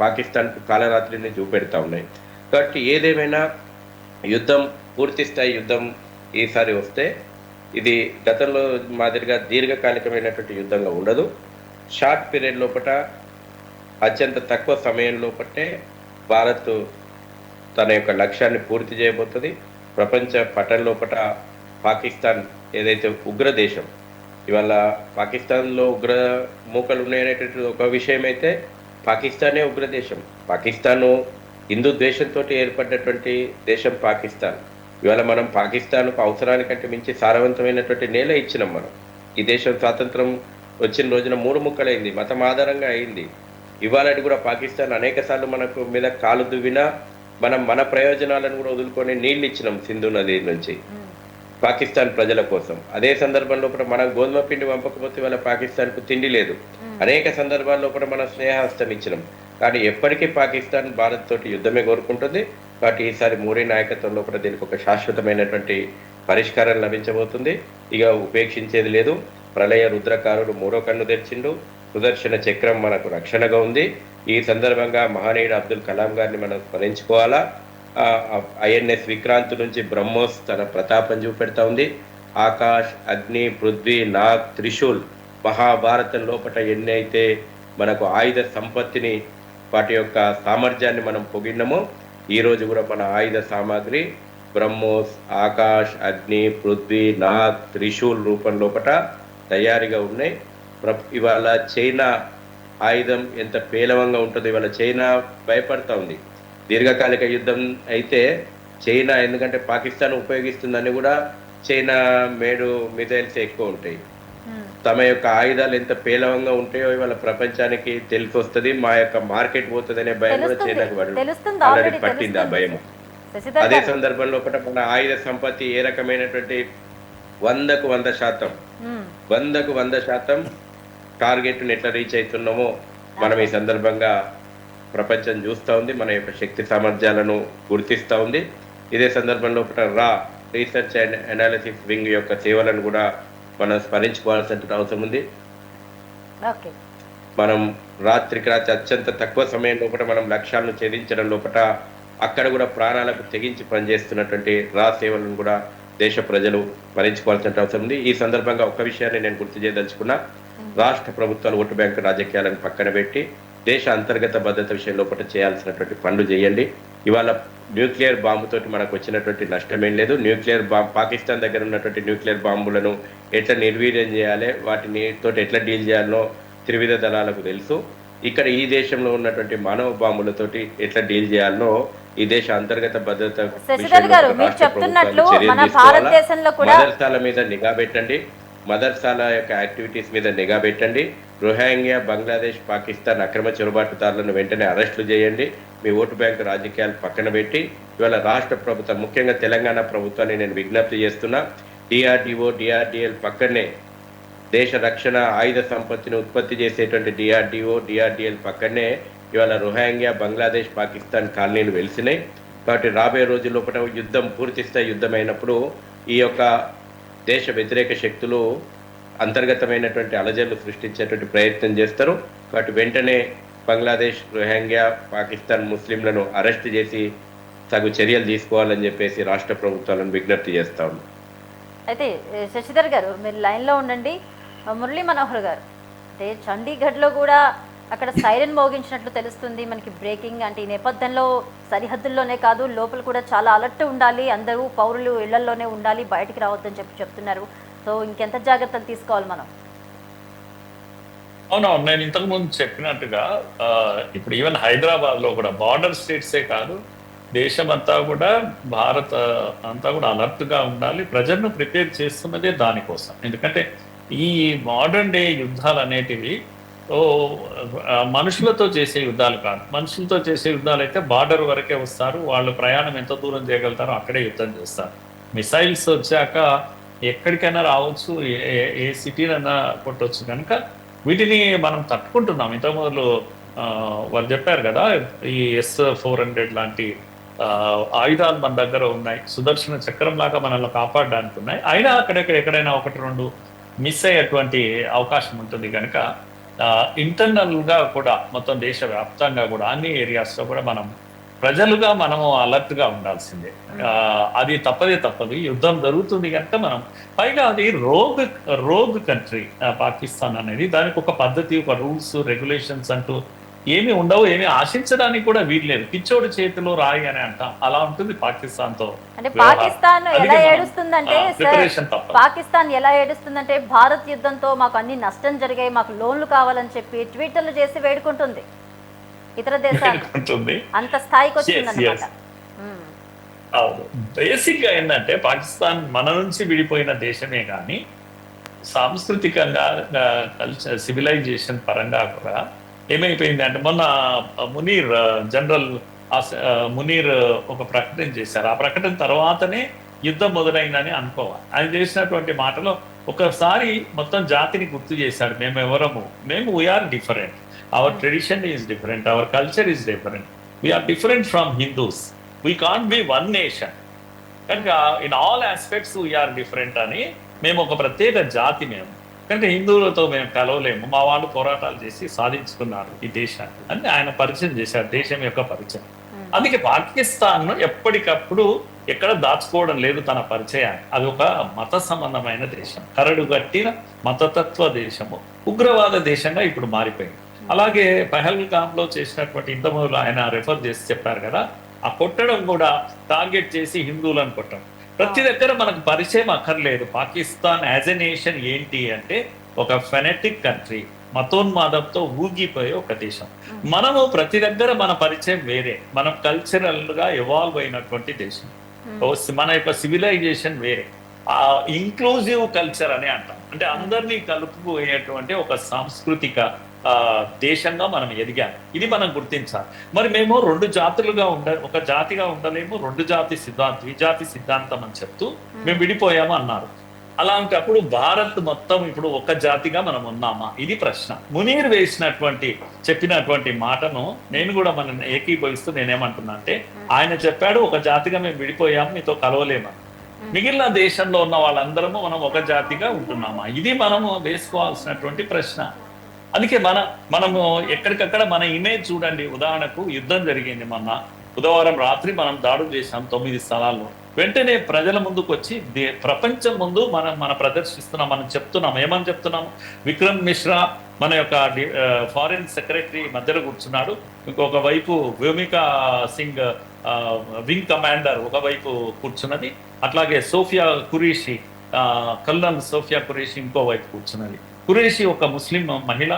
పాకిస్తాన్ కాలరాత్రిని చూపెడతా ఉన్నాయి. కాబట్టి ఏదేమైనా యుద్ధం పూర్తి స్థాయి యుద్ధం ఈసారి వస్తే ఇది గతంలో మాదిరిగా దీర్ఘకాలికమైనటువంటి యుద్ధంగా ఉండదు. షార్ట్ పీరియడ్ లోపల అత్యంత తక్కువ సమయం లోపటే భారత్ తన యొక్క లక్ష్యాన్ని పూర్తి చేయబోతుంది. ప్రపంచ పటం లోపల పాకిస్తాన్ ఏదైతే ఉగ్ర దేశం, ఇవాళ పాకిస్తాన్లో ఉగ్ర మూకలు ఉన్నాయనేటటువంటి ఒక విషయం అయితే పాకిస్తానే ఉగ్ర దేశం. పాకిస్తాను హిందూ ద్వేషంతో ఏర్పడినటువంటి దేశం పాకిస్తాన్. ఇవాళ మనం పాకిస్తాన్కు అవసరానికంటే మించి సారవంతమైనటువంటి నేల ఇచ్చినాం. మనం ఈ దేశం స్వాతంత్రం వచ్చిన రోజున 3 ముక్కలైంది, మతం ఆధారంగా అయింది. ఇవాళ కూడా పాకిస్తాన్ అనేక సార్లు మనకు మీద కాలు దువ్వినా మనం మన ప్రయోజనాలను కూడా వదులుకొని నీళ్లు ఇచ్చినాం సింధు నది నుంచి పాకిస్తాన్ ప్రజల కోసం. అదే సందర్భంలో కూడా మనం గోధుమ పిండి పంపకపోతే వాళ్ళ పాకిస్తాన్కు తిండి లేదు. అనేక సందర్భాల్లో కూడా మనం స్నేహహస్తం ఇచ్చినాం. కానీ ఎప్పటికీ పాకిస్తాన్ భారత్ తోటి యుద్ధమే కోరుకుంటుంది. కాబట్టి ఈసారి మోడీ నాయకత్వంలో కూడా దీనికి ఒక శాశ్వతమైనటువంటి పరిష్కారం లభించబోతుంది. ఇక ఉపేక్షించేది లేదు. ప్రళయ రుద్రకారుడు మూడో కన్ను తెరిచిండు. సుదర్శన చక్రం మనకు రక్షణగా ఉంది. ఈ సందర్భంగా మహనీయుడు అబ్దుల్ కలాం గారిని మనం స్మరించుకోవాలా. ఐఎన్ఎస్ విక్రాంత్ నుంచి బ్రహ్మోస్ తన ప్రతాపం చూపెడతా ఉంది. ఆకాష్, అగ్ని, పృథ్వీ, నాగ్, త్రిశూల్ మహాభారతం లోపల ఎన్ని అయితే మనకు ఆయుధ సంపత్తిని వాటి యొక్క సామర్థ్యాన్ని మనం పొగిడినామో ఈ రోజు కూడా మన ఆయుధ సామాగ్రి బ్రహ్మోస్, ఆకాష్, అగ్ని, పృథ్వీ, నాగ్, త్రిశూల్ రూపం లోపల తయారీగా ఉన్నాయి. ఇవాళ చైనా ఆయుధం ఎంత పేలవంగా ఉంటుందో ఇవాళ చైనా భయపడతా ఉంది. దీర్ఘకాలిక యుద్ధం అయితే చైనా, ఎందుకంటే పాకిస్తాన్ ఉపయోగిస్తుందని కూడా చైనా మేడు మిజైల్స్ ఎక్కువ ఉంటాయి. తమ యొక్క ఆయుధాలు ఎంత పేలవంగా ఉంటాయో ఇవాళ ప్రపంచానికి తెలిసి వస్తుంది. మా యొక్క మార్కెట్ పోతుంది అనే భయం కూడా చైనాకు ఆల్రెడీ పట్టింది. ఆ భయం. అదే సందర్భంలో మన ఆయుధ సంపత్తి ఏ రకమైనటువంటి 100కు 100% టార్గెట్ని ఎట్లా రీచ్ అవుతున్నామో మనం ఈ సందర్భంగా ప్రపంచం చూస్తూ ఉంది. మన యొక్క శక్తి సామర్థ్యాలను గుర్తిస్తూ ఉంది. ఇదే సందర్భంలో రీసెర్చ్ అండ్ అనాలిసిస్ వింగ్ యొక్క సేవలను కూడా మనం స్మరించుకోవాల్సిన అవసరం ఉంది. మనం రాత్రికి రాత్రి అత్యంత తక్కువ సమయం లోపల మనం లక్ష్యాలను ఛేదించడం లోపల అక్కడ కూడా ప్రాణాలకు తెగించి పనిచేస్తున్నటువంటి సేవలను కూడా దేశ ప్రజలు స్మరించుకోవాల్సిన అవసరం ఉంది. ఈ సందర్భంగా ఒక విషయాన్ని నేను గుర్తు చేయదలుచుకున్నా. రాష్ట్ర ప్రభుత్వాలు ఓటు బ్యాంకు రాజకీయాలను పక్కన పెట్టి దేశ అంతర్గత భద్రత విషయం లోపల చేయాల్సినటువంటి పనులు చేయండి. ఇవాళ న్యూక్లియర్ బాంబుతోటి మనకు వచ్చినటువంటి నష్టమేం లేదు. న్యూక్లియర్ బాంబు పాకిస్తాన్ దగ్గర ఉన్నటువంటి న్యూక్లియర్ బాంబులను ఎట్లా నిర్వీర్యం చేయాలి, వాటిని తోటి ఎట్లా డీల్ చేయాలో త్రివిధ దళాలకు తెలుసు. ఇక్కడ ఈ దేశంలో ఉన్నటువంటి మానవ బాంబులతోటి ఎట్లా డీల్ చేయాలో ఈ దేశ అంతర్గత భద్రత మదర్సాల మీద నిఘా పెట్టండి. మదర్సాల యొక్క యాక్టివిటీస్ మీద నిఘా పెట్టండి. రోహింగ్యా, బంగ్లాదేశ్, పాకిస్తాన్ అక్రమ చొరబాటుదారులను వెంటనే అరెస్టులు చేయండి. మీ ఓటు బ్యాంకు రాజకీయాలు పక్కన పెట్టి ఇవాళ రాష్ట్ర ప్రభుత్వం, ముఖ్యంగా తెలంగాణ ప్రభుత్వాన్ని నేను విజ్ఞప్తి చేస్తున్నా. డిఆర్డిఓ, డిఆర్డిఎల్ పక్కనే దేశ రక్షణ ఆయుధ సంపత్తిని ఉత్పత్తి చేసేటువంటి డిఆర్డిఓ, డిఆర్డిఎల్ పక్కనే ఇవాళ రోహింగ్యా, బంగ్లాదేశ్, పాకిస్తాన్ కాలనీలు వెలిసినాయి. కాబట్టి రాబోయే రోజుల్లో యుద్ధం పూర్తి స్థాయి యుద్ధం అయినప్పుడు ఈ యొక్క దేశ వ్యతిరేక శక్తులు అంతర్గతమైనటువంటి అలజడులు సృష్టించేటువంటి ప్రయత్నం చేస్తారు. కాబట్టి వెంటనే బంగ్లాదేశ్, రోహింగ్యా, పాకిస్తాన్ ముస్లింలను అరెస్ట్ చేసి తగు చర్యలు తీసుకోవాలని చెప్పేసి రాష్ట్ర ప్రభుత్వాలను విజ్ఞప్తి చేస్తా ఉన్నాం. అయితే శశిధర్ గారు మీరు లైన్లో ఉండండి. మురళీ మనోహర్ గారు, అంటే చండీగఢ్లో కూడా అక్కడ సైరన్ మోగించినట్లు తెలుస్తుంది మనకి. బ్రేకింగ్ అంటే ఈ నేపథ్యంలో సరిహద్దుల్లోనే కాదు లోపల కూడా చాలా అలర్ట్ ఉండాలి, అందరూ పౌరులు ఇళ్లలోనే ఉండాలి, బయటికి రావద్దని చెప్తున్నారు. సో ఇంకెంత జాగ్రత్తలు తీసుకోవాలి మనం? అవునవును, నేను ఇంతకు ముందు చెప్పినట్టుగా ఇప్పుడు ఈవెన్ హైదరాబాద్ లో కూడా బార్డర్ స్టేట్సే కాదు, దేశం అంతా కూడా భారత్ అంతా కూడా అలర్ట్ గా ఉండాలి. ప్రజలను ప్రిపేర్ చేస్తున్నదే దానికోసం. ఎందుకంటే ఈ మోడర్న్ డే యుద్ధాలు అనేటివి మనుషులతో చేసే యుద్ధాలు కాదు. మనుషులతో చేసే యుద్ధాలు అయితే బార్డర్ వరకే వస్తారు, వాళ్ళు ప్రయాణం ఎంత దూరం చేయగలుగుతారో అక్కడే యుద్ధం చేస్తారు. మిసైల్స్ వచ్చాక ఎక్కడికైనా రావచ్చు, ఏ సిటీనైనా కొట్టవచ్చు. కనుక వీటిని మనం తట్టుకుంటున్నాం. ఇంతకు మొదలు వాళ్ళు చెప్పారు కదా, ఈ S-400 లాంటి ఆయుధాలు మన దగ్గర ఉన్నాయి, సుదర్శన చక్రం లాగా మనల్ని కాపాడడానికి ఉన్నాయి. అయినా ఎక్కడైనా ఒకటి రెండు మిస్ అయ్యేటువంటి అవకాశం ఉంటుంది. కనుక ఇంటర్నల్ గా కూడా మొత్తం దేశవ్యాప్తంగా కూడా అన్ని ఏరియాస్ లో కూడా ప్రజలుగా మనము అలర్ట్ గా ఉండాల్సిందే. అది తప్పదు. యుద్ధం జరుగుతుంది కనుక మనం, పైగా అది రోగ్ కంట్రీ పాకిస్తాన్ అనేది. దానికి ఒక పద్ధతి, ఒక రూల్స్ రెగ్యులేషన్స్ అంటూ ఏమి ఉండవు, ఏమి ఆశించడానికి కూడా వీల్లేదు. పిచ్చోడి చేతిలో రాయి అని అంటాం, అలా ఉంటుంది పాకిస్తాన్ తో. అంటే పాకిస్తాన్ ఎలా ఏడుస్తుందంటే భారత్ యుద్ధంతో మాకు అన్ని నష్టం జరిగాయి, మాకు లోన్లు కావాలని చెప్పి ట్వీటర్లు చేసి వేడుకుంటుంది. ఇతర దేశాలు అంత స్థాయికి వచ్చిందన్నమాట. అవును, బేసిక్ గా ఏంటంటే పాకిస్తాన్ మన నుంచి విడిపోయిన దేశమే కానీ సాంస్కృతికంగా కల్చర్ సివిలైజేషన్ పరంగా కూడా ఏమైపోయింది అంటే, మొన్న జనరల్ మునీర్ ఒక ప్రకటన చేశారు. ఆ ప్రకటన తర్వాతనే యుద్ధం మొదలైందని అనుకోవాలి. ఆయన చేసినటువంటి మాటలో ఒకసారి మొత్తం జాతిని గుర్తు చేశాడు. మేము we are different, our tradition is different, our culture is different, we are different from Hindus, we can't be one nation. కనుక in all aspects we are different అని, మేము ఒక ప్రత్యేక జాతి, కనుక హిందువులతో మేము కలవలేము, మా వాళ్ళు పోరాటాలు చేసి సాధించుకున్నారు ఈ దేశాన్ని అని ఆయన పరిచయం చేశారు, దేశం యొక్క పరిచయం. అందుకే పాకిస్తాన్ ఎప్పటికప్పుడు ఎక్కడ దాచుకోవడం లేదు తన పరిచయాన్ని. అది ఒక మత సంబంధమైన దేశం, కరడుగట్టిన మతతత్వ దేశము, ఉగ్రవాద దేశంగా ఇప్పుడు మారిపోయింది. అలాగే పహల్గామ్ లో చేసినటువంటి ఇంతకుముందు ఆయన రెఫర్ చేసి చెప్పారు కదా, ఆ కొట్టడం కూడా టార్గెట్ చేసి హిందువులను కొట్టడం. ప్రతి దగ్గర మనకు పరిచయం అక్కర్లేదు. పాకిస్తాన్ యాజ్ ఎ నేషన్ ఏంటి అంటే ఒక ఫెనెటిక్ కంట్రీ, మతోన్మాదంతో ఊగిపోయే ఒక దేశం. మనము ప్రతి దగ్గర మన పరిచయం వేరే, మనం కల్చరల్ గా ఎవాల్వ్ అయినటువంటి దేశం, మన యొక్క సివిలైజేషన్ వేరే. ఇంక్లూజివ్ కల్చర్ అని అంటాం, అంటే అందరినీ కలుపుకుపోయేటువంటి ఒక సాంస్కృతిక దేశంగా మనం ఎదిగాం. ఇది మనం గుర్తించాలి. మరి మేము రెండు జాతులుగా ఒక జాతిగా ఉండలేము, ద్విజాతి సిద్ధాంతం అని చెప్తూ మేము విడిపోయాము అన్నారు. అలాంటప్పుడు భారత్ మొత్తం ఇప్పుడు ఒక జాతిగా మనం ఉన్నామా, ఇది ప్రశ్న. మునీర్ చెప్పినటువంటి మాటను నేను కూడా మనం ఏకీభవిస్తూ నేనేమంటున్నా అంటే, ఆయన చెప్పాడు ఒక జాతిగా మేము విడిపోయాము, మీతో కలవలేమని. మిగిలిన దేశంలో ఉన్న వాళ్ళందరము మనం ఒక జాతిగా ఉంటున్నామా, ఇది మనము వేసుకోవాల్సినటువంటి ప్రశ్న. అందుకే మనము ఎక్కడికక్కడ మన ఇమేజ్ చూడండి. ఉదాహరణకు యుద్ధం జరిగింది మొన్న, బుధవారం రాత్రి మనం దాడులు చేశాం 9 స్థలాల్లో. వెంటనే ప్రజల ముందుకు వచ్చి ప్రపంచం ముందు మనం ప్రదర్శిస్తున్నాం, మనం చెప్తున్నాం. ఏమని చెప్తున్నాము? విక్రమ్ మిశ్రా మన యొక్క ఫారిన్ సెక్రటరీ మధ్యలో కూర్చున్నాడు, ఇంకొక వైపు వ్యోమికా సింగ్ వింగ్ కమాండర్ ఒకవైపు కూర్చున్నది, అట్లాగే సోఫియా ఖురేషి కల్నల్ సోఫియా ఖురేషి ఇంకో వైపు కూర్చున్నది. ఖురేషి ఒక ముస్లిం మహిళ,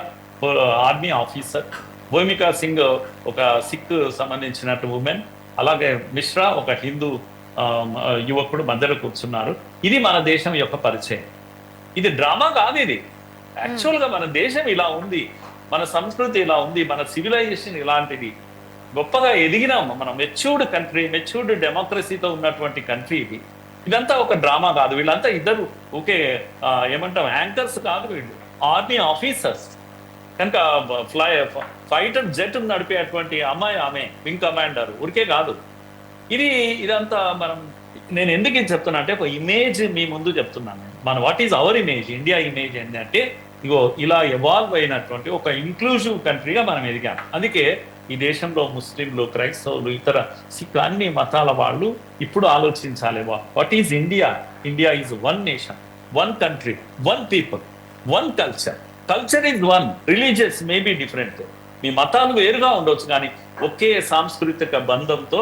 ఆర్మీ ఆఫీసర్, భూమికా సింగ్ ఒక సిక్ సంబంధించినట్టు ఉమెన్, అలాగే మిశ్రా ఒక హిందూ యువకుడు మధ్యలో కూర్చున్నారు. ఇది మన దేశం యొక్క పరిచయం. ఇది డ్రామా కాదు, ఇది యాక్చువల్గా మన దేశం ఇలా ఉంది, మన సంస్కృతి ఇలా ఉంది, మన సివిలైజేషన్ ఇలాంటిది, గొప్పగా ఎదిగినాము మనం. మెచ్యూర్డ్ కంట్రీ, మెచ్యూర్డ్ డెమోక్రసీతో ఉన్నటువంటి కంట్రీ ఇది. ఇదంతా ఒక డ్రామా కాదు. వీళ్ళంతా ఇద్దరు ఓకే ఏమంటాం యాంకర్స్ కాదు, వీళ్ళు ఆర్మీ ఆఫీసర్స్. కనుక ఫైటర్ జెట్ నడిపేటువంటి అమ్మాయి, ఆమె వింగ్ కమాండర్ ఊరికే కాదు. ఇదంతా నేను ఎందుకు ఇది చెప్తున్నా అంటే, ఒక ఇమేజ్ మీ ముందు చెప్తున్నాను. What is our image, India image ఏంటంటే ఇగో ఇలా ఎవాల్వ్ అయినటువంటి ఒక ఇంక్లూజివ్ కంట్రీగా మనం ఎదిగాం. అందుకే ఈ దేశంలో ముస్లింలు, క్రైస్తవులు, ఇతర సిక్ అన్ని మతాల వాళ్ళు ఇప్పుడు ఆలోచించాలి, what is India? India is one nation, one country, one people, one culture. Culture is one, religious may be different. మీ మతాలు వేరుగా ఉండొచ్చు కానీ ఒకే సాంస్కృతిక బంధంతో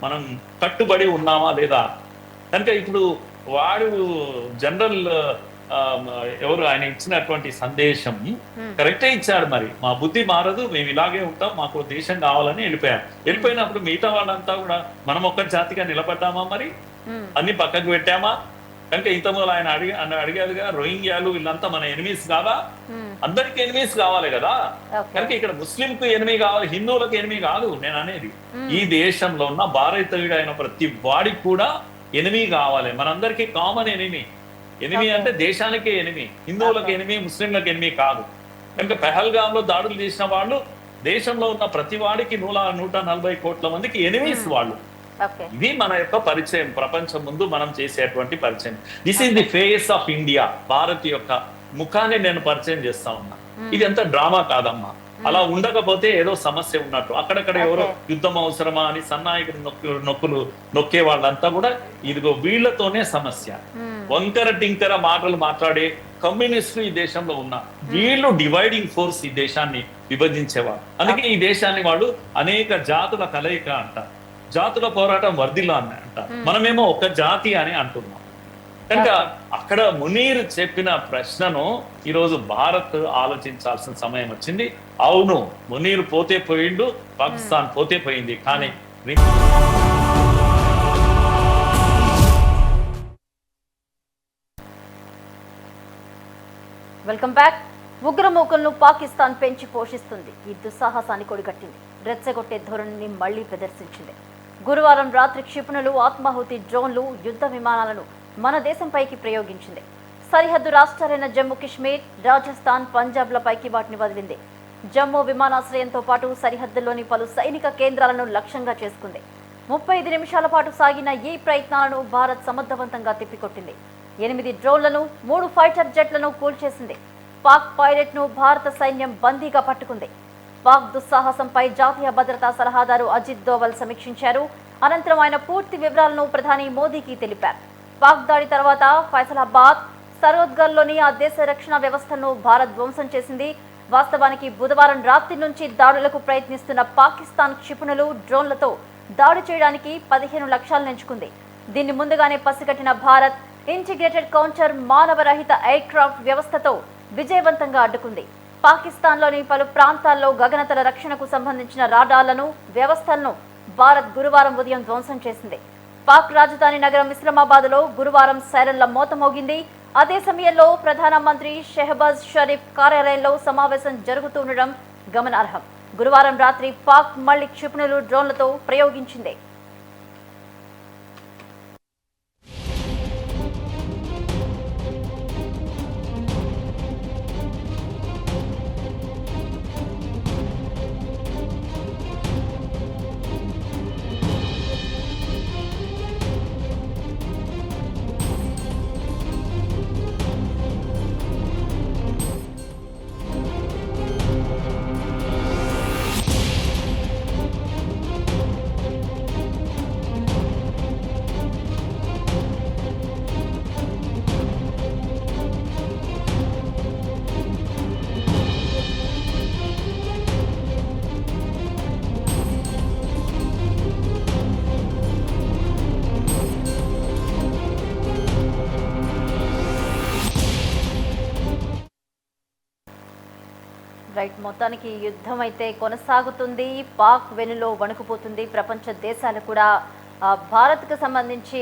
మనం కట్టుబడి ఉన్నామా లేదా? కనుక ఇప్పుడు వాడు జనరల్ ఎవరు ఆయన ఇచ్చినటువంటి సందేశం కరెక్టే ఇచ్చాడు. మరి మా బుద్ధి మారదు, మేము ఇలాగే ఉంటాం, మాకు దేశం కావాలని వెళ్ళిపోయాం. వెళ్ళిపోయినప్పుడు మిగతా వాళ్ళంతా కూడా మనం ఒక్క జాతిగా నిలబడ్డామా? మరి అన్ని పక్కకు పెట్టామా? కనుక ఇంతకుముందు ఆయన అడిగారుగా, రోహింగ్యాలు వీళ్ళంతా మన ఎనిమీస్ కాదా? అందరికి ఎనిమీస్ కావాలి కదా. కనుక ఇక్కడ ముస్లిం కు ఎనిమీ కావాలి, హిందువులకు ఎనిమీ కాదు నేను అనేది. ఈ దేశంలో ఉన్న భారతీయుడు అయిన ప్రతి వాడికి కూడా ఎనిమీ కావాలి. మనందరికీ కామన్ ఎనిమీ. ఎనిమీ అంటే దేశానికే ఎనిమీ, హిందువులకు ఎనిమీ, ముస్లింలకు ఎనిమీ కాదు. కనుక పెహల్గామ్ లో దాడులు చేసిన వాళ్ళు దేశంలో ఉన్న ప్రతి వాడికి 140 కోట్ల మందికి ఎనిమీస్ వాళ్ళు. ఇది మన యొక్క పరిచయం, ప్రపంచం ముందు మనం చేసేటువంటి పరిచయం. This is the face of India. Bharat యొక్క ముఖాన్ని నేను పరిచయం చేస్తా ఉన్నా. ఇది ఎంత డ్రామా కాదమ్మా. అలా ఉండకపోతే ఏదో సమస్య ఉన్నట్టు. అక్కడక్కడ ఎవరో యుద్ధం అవసరమా అని సన్నాయికులు నొక్కే వాళ్ళంతా కూడా ఇదిగో వీళ్లతోనే సమస్య. వంకర టింకర మాటలు మాట్లాడే కమ్యూనిస్టులు ఈ దేశంలో ఉన్నా, వీళ్ళు డివైడింగ్ ఫోర్స్ ఈ దేశాన్ని విభజించేవారు. అందుకే ఈ దేశాన్ని వాళ్ళు అనేక జాతుల కలయిక అంటారు. జాతుల పోరాటం వర్ధిల్లా అని అంటారు. మనమేమో ఒక జాతి అని అంటున్నాం. కనుక అక్కడ మునీర్ చెప్పిన ప్రశ్నను ఈరోజు భారత్ ఆలోచించాల్సిన సమయం వచ్చింది. అవును, మునీర్ పోతే పోయిండు, పాకిస్తాన్ పోతే పోయింది, కానీ వెల్కమ్ బ్యాక్. ఉగ్రమూకలను పాకిస్తాన్ పెంచి పోషిస్తుంది. ఈ దుస్సాహసాన్ని కొడిగట్టింది. రెచ్చగొట్టే ధోరణిని మళ్లీ ప్రదర్శించింది. గురువారం రాత్రి క్షిపణులు, ఆత్మాహుతి డ్రోన్లు, యుద్ధ విమానాలను మన దేశంపైకి ప్రయోగించింది. సరిహద్దు రాష్ట్రాలైన జమ్మూ కాశ్మీర్, రాజస్థాన్, పంజాబ్లపైకి వాటిని వదిలింది. జమ్మూ విమానాశ్రయంతో పాటు సరిహద్దుల్లోని పలు సైనిక కేంద్రాలను లక్ష్యంగా చేసుకుంది. 35 నిమిషాల పాటు సాగిన ఈ ప్రయత్నాలను భారత్ సమర్థవంతంగా తిప్పికొట్టింది. 8 డ్రోన్లను, 3 ఫైటర్ జెట్లను కూల్చేసింది. పాక్ పైలట్ ను భారత సైన్యం బందీగా పట్టుకుంది. పాక్ దుస్సాహసంపై జాతీయ భద్రతా సలహాదారు అజిత్ దోవల్ సమీక్షించారు. అనంతరం ఆయన పూర్తి వివరాలను ప్రధాని మోదీకి తెలిపారు. పాక్ దాడి తర్వాత ఫైసలాబాద్, సరోద్గర్లోని ఆ దేశ రక్షణ వ్యవస్థను భారత్ ధ్వంసం చేసింది. వాస్తవానికి బుధవారం రాత్రి నుంచి దాడులకు ప్రయత్నిస్తున్న పాకిస్తాన్ క్షిపణులు, డ్రోన్లతో దాడి చేయడానికి 15 లక్ష్యాలను ఎంచుకుంది. దీన్ని ముందుగానే పసిగట్టిన భారత్ ఇంటిగ్రేటెడ్ కౌంటర్ మానవరహిత ఎయిర్ క్రాఫ్ట్ వ్యవస్థతో విజయవంతంగా అడ్డుకుంది. పాకిస్తాన్లోని పలు ప్రాంతాల్లో గగనతల రక్షణకు సంబంధించిన రాడార్లను, వ్యవస్థలను భారత్ గురువారం ఉదయం ధ్వంసం చేసింది. పాక్ రాజధాని నగరం ఇస్లామాబాద్లో గురువారం సైరన్ల మోత మోగింది. అదే సమయంలో ప్రధానమంత్రి షెహబాజ్ షరీఫ్ కార్యాలయంలో సమావేశం జరుగుతుండడం గమనార్హం. గురువారం రాత్రి పాక్ మళ్లీ క్షిపణులు, డ్రోన్లతో ప్రయోగించింది. రైట్, మొత్తానికి యుద్ధం అయితే కొనసాగుతుంది. పాక్ వెనులో వణుకుపోతుంది. ప్రపంచ దేశాలు కూడా భారత్కు సంబంధించి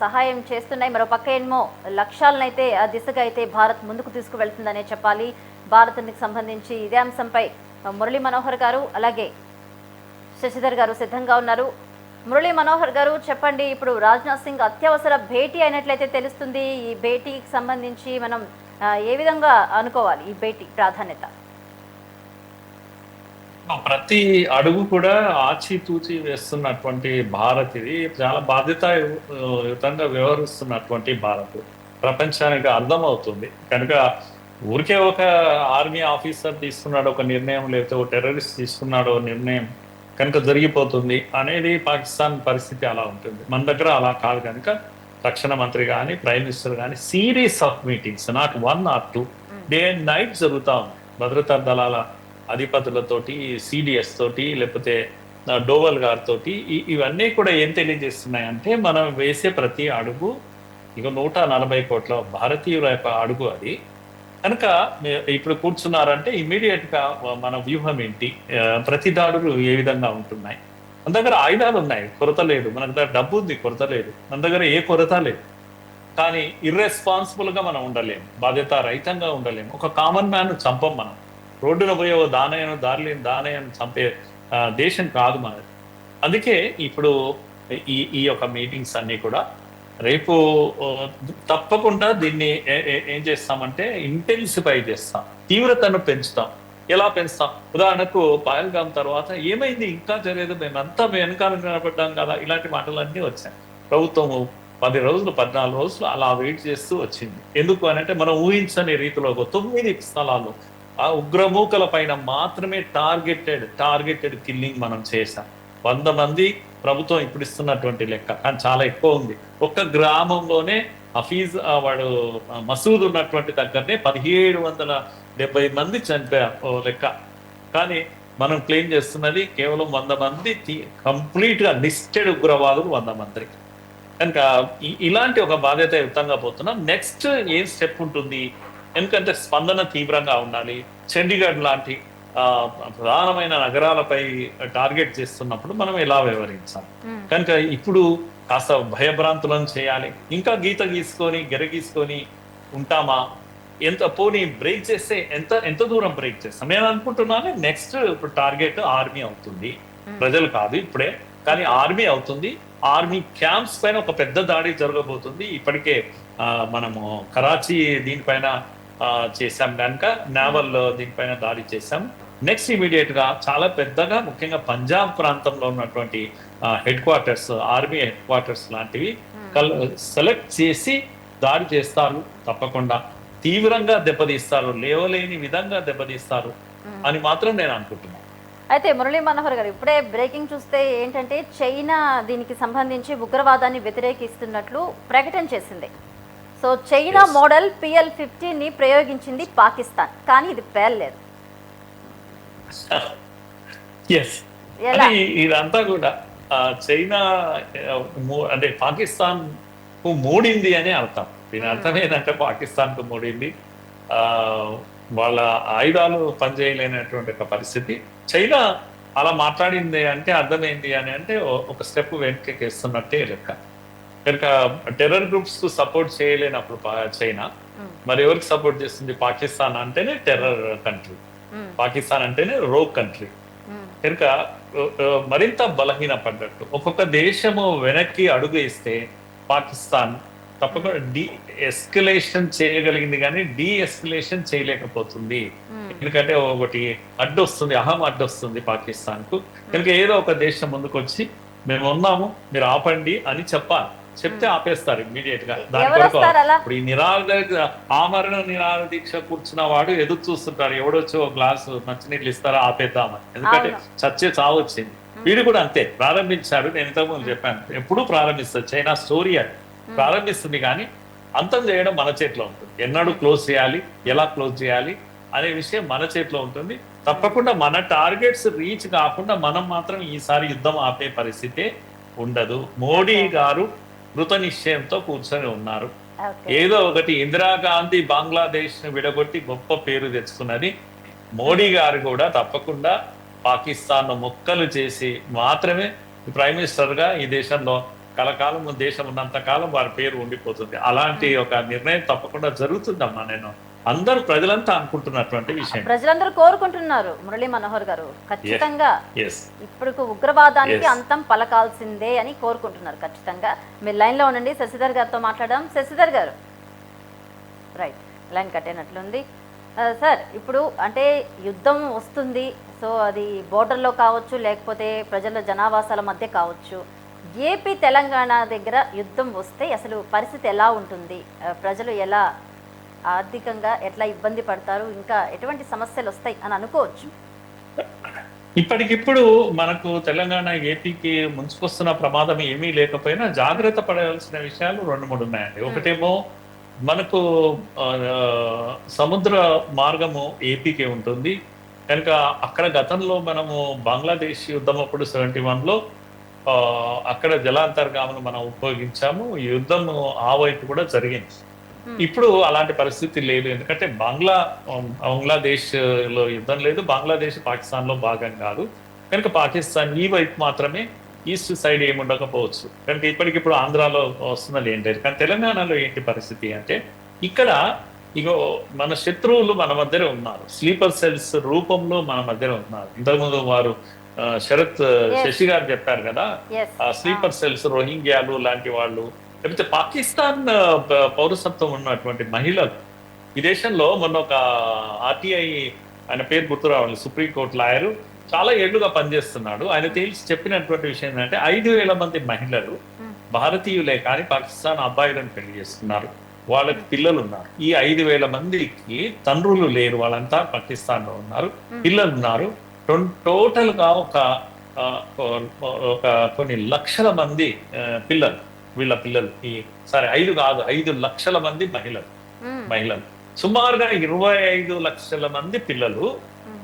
సహాయం చేస్తున్నాయి. మరో పక్క ఏమో లక్ష్యాలనైతే ఆ దిశగా అయితే భారత్ ముందుకు తీసుకువెళ్తుందనే చెప్పాలి. భారత్కి సంబంధించి ఇదే అంశంపై మురళీ మనోహర్ గారు, అలాగే శశిధర్ గారు సిద్ధంగా ఉన్నారు. మురళీ మనోహర్ గారు చెప్పండి, ఇప్పుడు రాజ్నాథ్ సింగ్ అత్యవసర భేటీ అయినట్లయితే తెలుస్తుంది. ఈ భేటీకి సంబంధించి మనం ఏ విధంగా అనుకోవాలి ఈ భేటీ ప్రాధాన్యత? ప్రతి అడుగు కూడా ఆచితూచి వేస్తున్నటువంటి భారత్ ఇది చాలా బాధ్యతాయుతంగా వ్యవహరిస్తున్నటువంటి భారత్ ప్రపంచానికి అర్థమవుతుంది. కనుక ఊరికే ఒక ఆర్మీ ఆఫీసర్ తీసుకున్నాడు ఒక నిర్ణయం, లేకపోతే ఒక టెర్రరిస్ట్ తీసుకున్నాడు ఒక నిర్ణయం కనుక జరిగిపోతుంది అనేది పాకిస్తాన్ పరిస్థితి అలా ఉంటుంది. మన దగ్గర అలా కాదు కనుక రక్షణ మంత్రి కానీ ప్రైమ్ మినిస్టర్ కానీ series of meetings, not 1 or 2, day and night జరుగుతూ ఉంది. భద్రతా దళాల అధిపతులతోటి, సిడిఎస్ తోటి, లేకపోతే డోవల్ గారితో, ఇవన్నీ కూడా ఏం తెలియజేస్తున్నాయంటే మనం వేసే ప్రతి అడుగు ఇక 140 కోట్ల భారతీయుల యొక్క అడుగు అది కనుక ఇప్పుడు కూర్చున్నారంటే ఇమీడియట్ గా మన వ్యూహం ఏంటి, ప్రతి దాడులు ఏ విధంగా ఉంటున్నాయి. మన దగ్గర ఆయుధాలు ఉన్నాయి, కొరత లేదు. మన దగ్గర డబ్బు ఉంది, కొరత లేదు. మన దగ్గర ఏ కొరత లేదు. కానీ ఇర్రెస్పాన్సిబుల్ గా మనం ఉండలేము, బాధ్యత రహితంగా ఉండలేము. ఒక కామన్ మ్యాన్ చంపం మనం. రోడ్డున పోయే ఓ దారిలేని దానయ్యను చంపే దేశం కాదు మనది. అందుకే ఇప్పుడు ఈ యొక్క మీటింగ్స్ అన్ని కూడా రేపు తప్పకుండా దీన్ని ఏం చేస్తామంటే ఇంటెన్సిఫై చేస్తాం, తీవ్రతను పెంచుతాం. ఎలా పెంచుతాం? ఉదాహరణకు పహల్గాం తర్వాత ఏమైంది, ఇంకా తెలియదు, మేమంతా వెనకాల నిలబడ్డాం కదా, ఇలాంటి మాటలన్నీ వచ్చాయి. ప్రభుత్వము 10 రోజులు 14 రోజులు అలా వెయిట్ చేస్తూ వచ్చింది. ఎందుకు అని అంటే మనం ఊహించని రీతిలో 9 స్థలాల్లో ఆ ఉగ్రమూకల పైన మాత్రమే టార్గెటెడ్ కిల్లింగ్ మనం చేశాం. 100 మంది ప్రభుత్వం ఇప్పుడు ఇస్తున్నటువంటి లెక్క, కానీ చాలా ఎక్కువ ఉంది. ఒక్క గ్రామంలోనే హఫీజ్ వాడు మసూద్ ఉన్నటువంటి దగ్గరనే 1770 మంది చనిపోయారు లెక్క. కానీ మనం క్లెయిమ్ చేస్తున్నది కేవలం 100 మంది కంప్లీట్ గా లిస్టెడ్ ఉగ్రవాదులు 100 మంది. కనుక ఇలాంటి ఒక బాధ్యతాయుతంగా పోతున్నాం. నెక్స్ట్ ఏం స్టెప్ ఉంటుంది? ఎందుకంటే స్పందన తీవ్రంగా ఉండాలి. చండీగఢ్ లాంటి ప్రధానమైన నగరాలపై టార్గెట్ చేస్తున్నప్పుడు మనం ఎలా వ్యవహరించాలి? కనుక ఇప్పుడు కాస్త భయభ్రాంతులను చేయాలి. ఇంకా గీత గీసుకొని గెరగీసుకొని ఉంటామా? ఎంత పోనీ బ్రేక్ చేస్తే ఎంత దూరం బ్రేక్ చేస్తాం? నేను అనుకుంటున్నాను నెక్స్ట్ ఇప్పుడు టార్గెట్ ఆర్మీ అవుతుంది, ప్రజలు కాదు ఇప్పుడే, కానీ ఆర్మీ అవుతుంది. ఆర్మీ క్యాంప్స్ పైన ఒక పెద్ద దాడి జరగబోతుంది. ఇప్పటికే మనము కరాచీ దీనిపైన చేశాం కనుక నేవల్ దీనిపైన దాడి చేశాం. నెక్స్ట్ ఇమీడియట్ గా చాలా పెద్దగా, ముఖ్యంగా పంజాబ్ ప్రాంతంలో ఉన్నటువంటి head quarters, army head quarters లాంటివి సెలెక్ట్ చేసి దాడి చేస్తారు. తప్పకుండా తీవ్రంగా దెబ్బతీస్తారు, లేవలేని విధంగా దెబ్బతీస్తారు అని మాత్రం నేను అనుకుంటున్నాను. అయితే మురళీ మనోహర్ గారు, ఇప్పుడే బ్రేకింగ్ చూస్తే ఏంటంటే చైనా దీనికి సంబంధించి ఉగ్రవాదాన్ని వ్యతిరేకిస్తున్నట్లు ప్రకటన చేసింది. సో చైనా మోడల్ PL-15ని ప్రయోగించింది పాకిస్తాన్, కానీ ఇది పేర్లేదు. ఇదంతా కూడా చైనా అంటే పాకిస్తాన్ కు మూడింది అని అర్థం. దీని అర్థం ఏంటంటే పాకిస్తాన్ కు మూడింది, వాళ్ళ ఆయుధాలు పనిచేయలేనటువంటి ఒక పరిస్థితి. చైనా అలా మాట్లాడింది అంటే అర్థమైంది అని అంటే ఒక స్టెప్ వెనక్కి వేస్తున్నట్టే లెక్క. కనుక టెర్రర్ గ్రూప్స్ కు సపోర్ట్ చేయలేనప్పుడు చైనా మరి ఎవరికి సపోర్ట్ చేస్తుంది? పాకిస్తాన్ అంటేనే టెర్రర్ కంట్రీ, పాకిస్తాన్ అంటేనే రోగ్ కంట్రీ. కనుక మరింత బలహీనపడ్డట్టు. ఒక్కొక్క దేశము వెనక్కి అడుగు ఇస్తే పాకిస్తాన్ తప్పకుండా ఎస్కలేషన్ చేయగలిగింది కానీ ఎస్కలేషన్ చేయలేకపోతుంది. ఎందుకంటే ఒకటి అడ్డొస్తుంది, అడ్డొస్తుంది పాకిస్తాన్ కు. కనుక ఏదో ఒక దేశం ముందుకు వచ్చి మేము ఉన్నాము, మీరు ఆపండి అని చెప్పాలి. చెప్తే ఆపేస్తారు ఇమ్మీడియట్ గా. దానికొరకు ఇప్పుడు ఈ ఆమరణ నిరాహార దీక్ష కూర్చున్న వాడు ఎదురు చూస్తుంటారు, ఎవడొచ్చి ఒక గ్లాసు మంచినీళ్ళు ఇస్తారా ఆపేద్దామని. ఎందుకంటే చచ్చే చావు వచ్చింది. వీడు కూడా అంతే ప్రారంభించాడు. నేను ఇంతకుముందు చెప్పాను, ఎప్పుడూ ప్రారంభిస్తుంది చైనా స్టోరీ అని ప్రారంభిస్తుంది, కానీ అంతం చేయడం మన చేతిలో ఉంటుంది. ఎన్నడూ క్లోజ్ చేయాలి, ఎలా క్లోజ్ చేయాలి అనే విషయం మన చేతిలో ఉంటుంది. తప్పకుండా మన టార్గెట్స్ రీచ్ కాకుండా మనం మాత్రం ఈసారి యుద్ధం ఆపే పరిస్థితే ఉండదు. మోడీ గారు కృత నిశ్చయంతో కూర్చొని ఉన్నారు. ఏదో ఒకటి ఇందిరాగాంధీ బంగ్లాదేశ్ ను విడగొట్టి గొప్ప పేరు తెచ్చుకున్నది. మోడీ గారు కూడా తప్పకుండా పాకిస్తాన్ ను ముక్కలు చేసి మాత్రమే ప్రైమ్ మినిస్టర్ గా ఈ దేశంలో కలకాలం, దేశం ఉన్నంత కాలం వారి పేరు ఉండిపోతుంది. అలాంటి ఒక నిర్ణయం తప్పకుండా జరుగుతుందమ్మా. నేను అందరూ ప్రజలంతా అనుకుంటున్నటువంటి విషయం, ప్రజలందరూ కోరుకుంటున్నారు. మురళీ మనోహర్ గారు ఖచ్చితంగా ఇప్పుడు ఉగ్రవాదానికి అంతం పలకాల్సిందే అని కోరుకుంటున్నారు. ఖచ్చితంగా మీరు లైన్ లో ఉండండి, శశిధర్ గారితో మాట్లాడదాం. శశిధర్ గారు, రైట్, లైన్ కట్టేనట్లుంది. సార్, ఇప్పుడు అంటే యుద్ధం వస్తుంది, సో అది బోర్డర్లో కావచ్చు, లేకపోతే ప్రజల జనావాసాల మధ్య కావచ్చు. ఏపీ తెలంగాణ దగ్గర యుద్ధం వస్తే అసలు పరిస్థితి ఎలా ఉంటుంది? ప్రజలు ఎలా ఆర్థికంగా ఎట్లా ఇబ్బంది పడతారు, ఇంకా ఎటువంటి సమస్యలు వస్తాయి అని అనుకోవచ్చు? ఇప్పటికిప్పుడు మనకు తెలంగాణ ఏపీకి ముంచుకొస్తున్న ప్రమాదం ఏమీ లేకపోయినా జాగ్రత్త పడాల్సిన విషయాలు 2-3 ఉన్నాయండి. ఒకటేమో మనకు ఆ, సముద్ర మార్గము ఏపీకి ఉంటుంది కనుక అక్కడ గతంలో మనము బంగ్లాదేశ్ యుద్ధం అప్పుడు 71లో అక్కడ జలాంతర్గామును మనం ఉపయోగించాము. ఈ యుద్ధం ఆ వైపు కూడా జరిగింది. ఇప్పుడు అలాంటి పరిస్థితి లేదు, ఎందుకంటే బంగ్లాదేశ్ లో యుద్ధం లేదు, బంగ్లాదేశ్ పాకిస్తాన్ లో భాగం కాదు కనుక పాకిస్తాన్ ఈ వైపు మాత్రమే, ఈస్ట్ సైడ్ ఏముండకపోవచ్చు కనుక ఇప్పటికిప్పుడు ఆంధ్రాలో వస్తున్నది ఏంటి. కానీ తెలంగాణలో ఏంటి పరిస్థితి అంటే ఇక్కడ ఇగో మన శత్రువులు మన మధ్యనే ఉన్నారు, స్లీపర్ సెల్స్ రూపంలో మన మధ్యనే ఉన్నారు. ఇంతకుముందు వారు శరత్ శశి గారు చెప్పారు కదా, స్లీపర్ సెల్స్ రోహింగ్యాలు లాంటి వాళ్ళు, లేకపోతే పాకిస్తాన్ పౌరసత్వం ఉన్నటువంటి మహిళలు. ఈ దేశంలో మొన్న ఒక ఆర్టీఐ, ఆయన పేరు గుర్తు రావాలి, సుప్రీంకోర్టు లాయరు, చాలా ఏళ్లుగా పనిచేస్తున్నాడు. ఆయన తేల్చి చెప్పినటువంటి విషయం ఏంటంటే 5,000 మంది మహిళలు భారతీయులే కానీ పాకిస్తాన్ అబ్బాయిలను పెళ్లి చేస్తున్నారు, వాళ్ళకి పిల్లలు ఉన్నారు. ఈ 5,000 మందికి తండ్రులు లేరు, వాళ్ళంతా పాకిస్తాన్ లో ఉన్నారు, పిల్లలు ఉన్నారు. టోటల్ గా ఒక కొన్ని లక్షల మంది పిల్లలు, వీళ్ళ పిల్లలు, ఈ సరే 5 కాదు 5 లక్షల మంది మహిళలు, సుమారుగా 25 లక్షల మంది పిల్లలు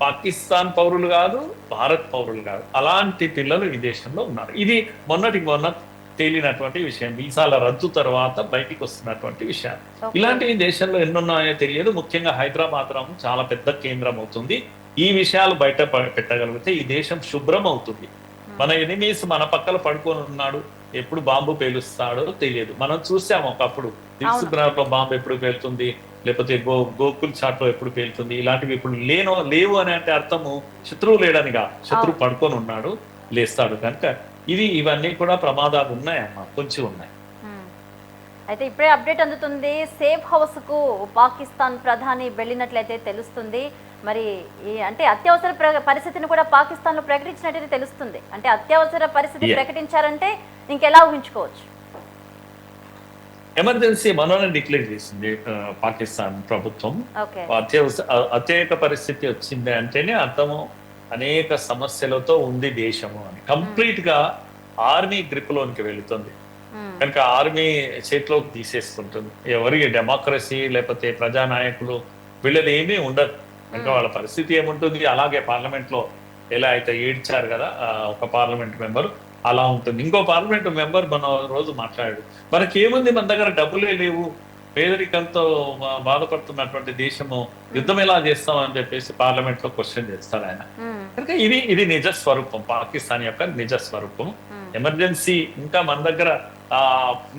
పాకిస్తాన్ పౌరులు కాదు, భారత్ పౌరులు కాదు, అలాంటి పిల్లలు ఈ దేశంలో ఉన్నారు. ఇది మొన్న తేలినటువంటి విషయం, వీసాల రద్దు తర్వాత బయటికి వస్తున్నటువంటి విషయాలు. ఇలాంటివి దేశంలో ఎన్నున్నాయో తెలియదు. ముఖ్యంగా హైదరాబాద్ చాలా పెద్ద కేంద్రం అవుతుంది. ఈ విషయాలు బయట పెట్టగలిగితే ఈ దేశం శుభ్రం అవుతుంది. మన ఎనిమీస్ మన పక్కన పడుకొని ఉన్నాడు, ఎప్పుడు బాంబు పేలుస్తాడో తెలియదు. మనం చూసాము ఒకప్పుడు దిల్సుఖ్నగర్ లో బాంబు ఎప్పుడు పేలుతుంది, లేకపోతే గోకుల్ చాట్ లో ఎప్పుడు పేలుతుంది. ఇలాంటివి ఇప్పుడు లేవు అని అంటే అర్థము శత్రువు లేడనిగా, శత్రువు పడుకొని ఉన్నాడు, లేస్తాడు. కనుక ఇవన్నీ కూడా ప్రమాదాలు ఉన్నాయమ్మా, కొంచెం ఉన్నాయి. అయితే ఇప్పుడే అప్డేట్ అందుతుంది, సేఫ్ హౌస్ కు పాకిస్తాన్ ప్రధాని వెళ్ళినట్లయితే తెలుస్తుంది. మరి అంటే అత్యవసర పరిస్థితిని కూడా పాకిస్తాన్ లో ప్రకటించినట్టు తెలుస్తుంది. అంటే అత్యవసర పరిస్థితి ప్రకటించారంటే ఇంకెలా ఊహించుకోవచ్చు? ఎమర్జెన్సీ మనోనే డిక్లేర్ చేసింది పాకిస్తాన్ ప్రభుత్వం. అత్యవసర పరిస్థితి వచ్చింది అంటేనే అర్థము అనేక సమస్యలతో ఉంది దేశము అని. కంప్లీట్ గా ఆర్మీ గ్రిప్ లోనికి వెళుతుంది కనుక ఆర్మీ చేతిలోకి తీసేసుకుంటుంది. ఎవరికి డెమోక్రసీ లేకపోతే ప్రజానాయకులు వీళ్ళది ఏమీ ఉండదు కనుక వాళ్ళ పరిస్థితి ఏముంటుంది. అలాగే పార్లమెంట్ లో ఎలా అయితే ఏడ్చారు కదా ఒక పార్లమెంట్ మెంబర్, అలా ఉంటుంది. ఇంకో పార్లమెంట్ మెంబర్ మన రోజు మాట్లాడాడు, మనకేముంది, మన దగ్గర డబ్బులే లేవు, పేదరికంతో బాధపడుతున్నటువంటి దేశము, యుద్ధం ఎలా చేస్తామని చెప్పేసి పార్లమెంట్ లో క్వశ్చన్ చేస్తాడు ఆయన. కనుక ఇది నిజ స్వరూపం, పాకిస్తాన్ యొక్క నిజ స్వరూపం. ఎమర్జెన్సీ ఇంకా మన దగ్గర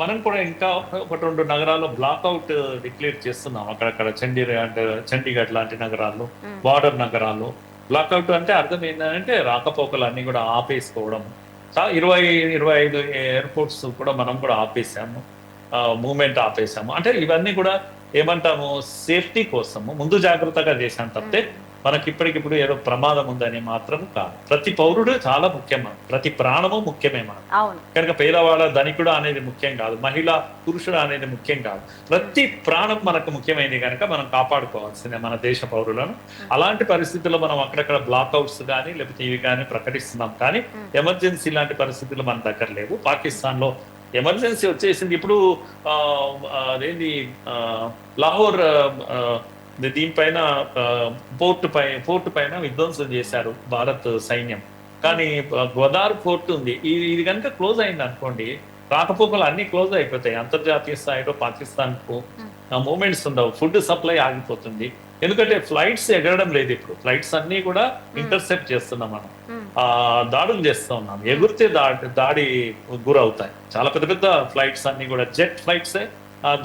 మనం కూడా ఇంకా 1-2 నగరాల్లో బ్లాక్అవుట్ డిక్లేర్ చేస్తున్నాం. అక్కడక్కడ చండీగఢ్ లాంటి నగరాల్లో, బార్డర్ నగరాల్లో బ్లాక్అవుట్ అంటే అర్థం ఏంటంటే రాకపోకలు అన్ని కూడా ఆపేసుకోవడం. 20-25 ఎయిర్పోర్ట్స్ కూడా మనం కూడా ఆపేసాము, మూవ్మెంట్ ఆపేసాము. అంటే ఇవన్నీ కూడా ఏమంటాము, సేఫ్టీ కోసము ముందు జాగ్రత్తగా చేశాం తప్పితే మనకి ఇప్పటికిప్పుడు ఏదో ప్రమాదం ఉందని మాత్రం కాదు. ప్రతి పౌరుడు చాలా ముఖ్యమా, ప్రతి ప్రాణము ముఖ్యమే మనకు. కనుక పేదవాళ్ళ ధనికుడు అనేది ముఖ్యం కాదు, మహిళ పురుషుడు అనేది ముఖ్యం కాదు, ప్రతి ప్రాణం మనకు ముఖ్యమైనది కనుక మనం కాపాడుకోవాల్సిందే మన దేశ పౌరులను. అలాంటి పరిస్థితుల్లో మనం అక్కడక్కడ బ్లాక్అవుట్స్ కానీ లేకపోతే ఇవి కానీ ప్రకటిస్తున్నాం, కానీ ఎమర్జెన్సీ లాంటి పరిస్థితులు మన దగ్గర లేవు. పాకిస్తాన్ లో ఎమర్జెన్సీ వచ్చేసింది. ఇప్పుడు అదేంటి లాహోర్ దీనిపైన పోర్టు పైన విధ్వంసం చేశారు భారత్ సైన్యం, కానీ గోదావరి పోర్టు ఉంది, ఇది కనుక క్లోజ్ అయింది అనుకోండి, రాకపోకలు అన్ని క్లోజ్ అయిపోతాయి. అంతర్జాతీయ స్థాయిలో పాకిస్తాన్ కు మూమెంట్స్ ఉండవు, ఫుడ్ సప్లై ఆగిపోతుంది. ఎందుకంటే ఫ్లైట్స్ ఎగరడం లేదు, ఇప్పుడు ఫ్లైట్స్ అన్ని కూడా ఇంటర్సెప్ట్ చేస్తున్నాం, మనం దాడులు చేస్తూ ఉన్నాం, ఎగురితే దాడి గురవుతాయి. చాలా పెద్ద పెద్ద ఫ్లైట్స్ అన్ని కూడా జెట్ ఫ్లైట్సే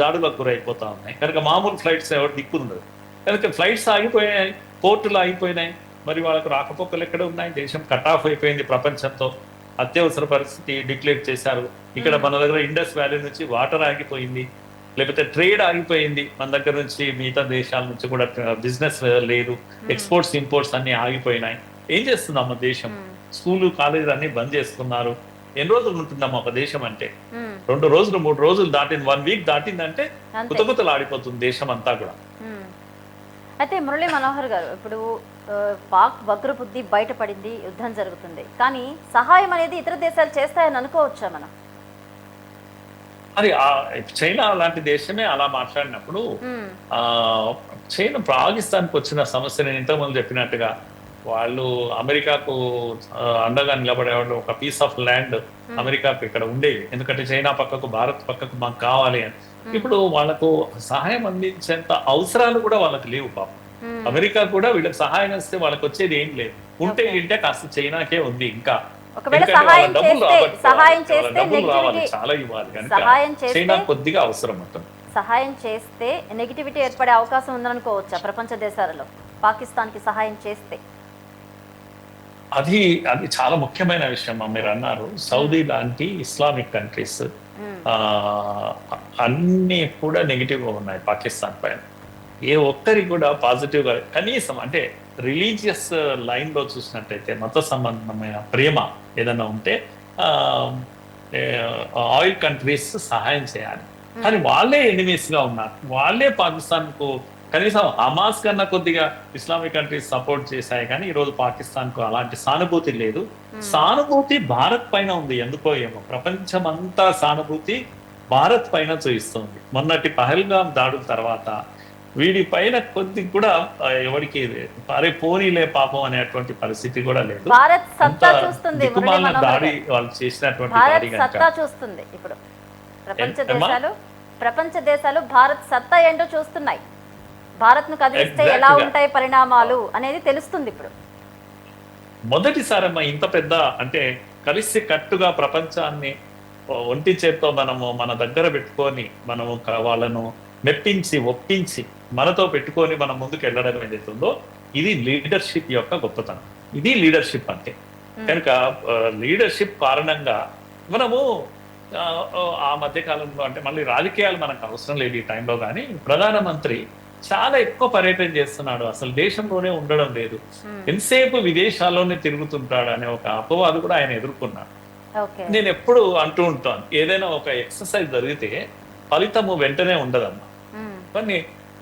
దాడులకు గురైపోతా ఉన్నాయి. కనుక మామూలు ఫ్లైట్స్ ఎవరు దిక్కుండదు, కనుక ఫ్లైట్స్ ఆగిపోయాయి, పోర్టులు ఆగిపోయినాయి, మరి వాళ్ళకు రాకపోకలు ఎక్కడ ఉన్నాయి, దేశం కట్ ఆఫ్ అయిపోయింది ప్రపంచంతో. అత్యవసర పరిస్థితి డిక్లేర్ చేశారు. ఇక్కడ మన దగ్గర ఇండస్ వ్యాలీ నుంచి వాటర్ ఆగిపోయింది, లేకపోతే ట్రేడ్ ఆగిపోయింది, మన దగ్గర నుంచి మిగతా దేశాల నుంచి కూడా బిజినెస్ లేదు, ఎక్స్పోర్ట్స్ ఇంపోర్ట్స్ అన్ని ఆగిపోయినాయి. ఏం చేస్తున్నాం మన దేశం? స్కూలు కాలేజీలు అన్ని బంద్ చేసుకున్నారు, ఎన్ని రోజులు ఉంటుందమ్మా ఒక దేశం అంటే? ఉమ్, 2 రోజులు 3 రోజులు దాటింది, 1 వీక్ దాటిందంటే అంతే. కుతకుతలు ఆడిపోతుంది దేశం అంతా కూడా. ఉమ్. అయితే మురళీ మనోహర్ గారు, ఇప్పుడు పాక్ వగ్ర బుద్ధి బయటపడింది, యుద్ధం జరుగుతుంది, కానీ సహాయం అనేది ఇతర దేశాలు చేస్తాయని అనుకోవచ్చా మనం? మరి చైనా లాంటి దేశమే అలా మాట్లాడినప్పుడు ఉమ్, ఆ చైనా పాకిస్తాన్కి వచ్చిన సమస్య నేను ఇంతకుముందు చెప్పినట్టుగా వాళ్ళు అమెరికాకు అండగా నిలబడేవాళ్ళు. ఒక పీస్ ఆఫ్ ల్యాండ్ అమెరికాకు ఇక్కడ ఉండేవి, ఎందుకంటే చైనా పక్కకు భారత్ పక్కకు మాకు కావాలి అని. ఇప్పుడు వాళ్ళకు సహాయం అందించేంత అవసరాలు కూడా వాళ్ళకి లేవు పాపం. అమెరికా కూడా వీళ్ళకి సహాయం ఇస్తే వాళ్ళకి వచ్చేది ఏం లేదు. ఉంటే ఏంటే కాస్త చైనాకే ఉంది. ఇంకా ఒకవేళ ఎందుకంటే వాళ్ళ సహాయం డబ్బులు చేస్తే రాబట్టుకోవాలి, వాళ్ళ డబ్బులు రావాలి, నెగిటివిటీ, చాలా ఇవ్వాలి కనుక సహాయం చేస్తే చైనా కొద్దిగా అవసరం ఉంటుంది. సహాయం చేస్తే నెగిటివిటీ ఏర్పడే అవకాశం ఉందనుకోవచ్చా ప్రపంచ దేశాలలో పాకిస్తాన్కి సహాయం చేస్తే? అది చాలా ముఖ్యమైన విషయం మీరు అన్నారు. సౌదీ లాంటి ఇస్లామిక్ కంట్రీస్ అన్ని కూడా నెగిటివ్ గా ఉన్నాయి పాకిస్తాన్ పైన. ఏ ఒక్కరి కూడా పాజిటివ్ గా కనీసం అంటే రిలీజియస్ లైన్ లో చూసినట్టయితే మత సంబంధమైన ప్రేమ ఏదైనా ఉంటే ఆయిల్ కంట్రీస్ సహాయం చేయాలి. కానీ వాళ్ళే ఎనిమీస్ గా ఉన్నారు. వాళ్ళే పాకిస్తాన్ కు కనీసం హమాస్ కన్నా కొద్దిగా ఇస్లామిక్ కంట్రీస్ సపోర్ట్ చేశాయి, కానీ ఈరోజు పాకిస్తాన్ కు అలాంటి సానుభూతి లేదు. సానుభూతి భారత్ పైన ఉంది. ఎందుకో ఏమో ప్రపంచం అంతా సానుభూతి భారత్ పైన చూపిస్తుంది. మొన్నటి పహల్గాం దాడుల తర్వాత వీడి పైన కొద్ది కూడా ఎవరికి అరే పోనీలే పాపం అనేటువంటి పరిస్థితి కూడా లేదు. భారత్ సత్తా చూస్తుంది, దిక్కుమాలిన దాడి వాళ్ళు చేసినటువంటి భారత్ సత్తా చూస్తుంది. ఇప్పుడు ప్రపంచ దేశాలు భారత్ సత్తా ఏంటో చూస్తున్నాయి. భారత్ ను కదిలిస్తే ఎలా ఉంటాయి పరిణామాలు అనేది తెలుస్తుంది. ఇప్పుడు మొదటిసారమ్మా ఇంత పెద్ద అంటే కలిసి కట్టుగా ప్రపంచాన్ని ఒంటి చేత్తో మనము మన దగ్గర పెట్టుకొని మనము వాళ్ళను మెప్పించి ఒప్పించి మనతో పెట్టుకొని మనం ముందుకు వెళ్ళడం ఏదైతుందో ఇది లీడర్షిప్ యొక్క గొప్పతనం. ఇది లీడర్షిప్ అంటే కనుక లీడర్షిప్ కారణంగా మనము ఆ మధ్య కాలంలో అంటే మళ్ళీ రాజకీయాలు మనకు అవసరం లేదు ఈ టైంలో, కానీ ప్రధానమంత్రి చాలా ఎక్కువ పర్యటన చేస్తున్నాడు, అసలు దేశంలోనే ఉండడం లేదు, ఎంతసేపు విదేశాల్లోనే తిరుగుతుంటాడు అనే ఒక అపవాదు కూడా ఆయన ఎదుర్కొన్నాడు. నేను ఎప్పుడు అంటూ ఉంటాను, ఏదైనా ఒక ఎక్సర్సైజ్ జరిగితే ఫలితము వెంటనే ఉండదమ్మా. కానీ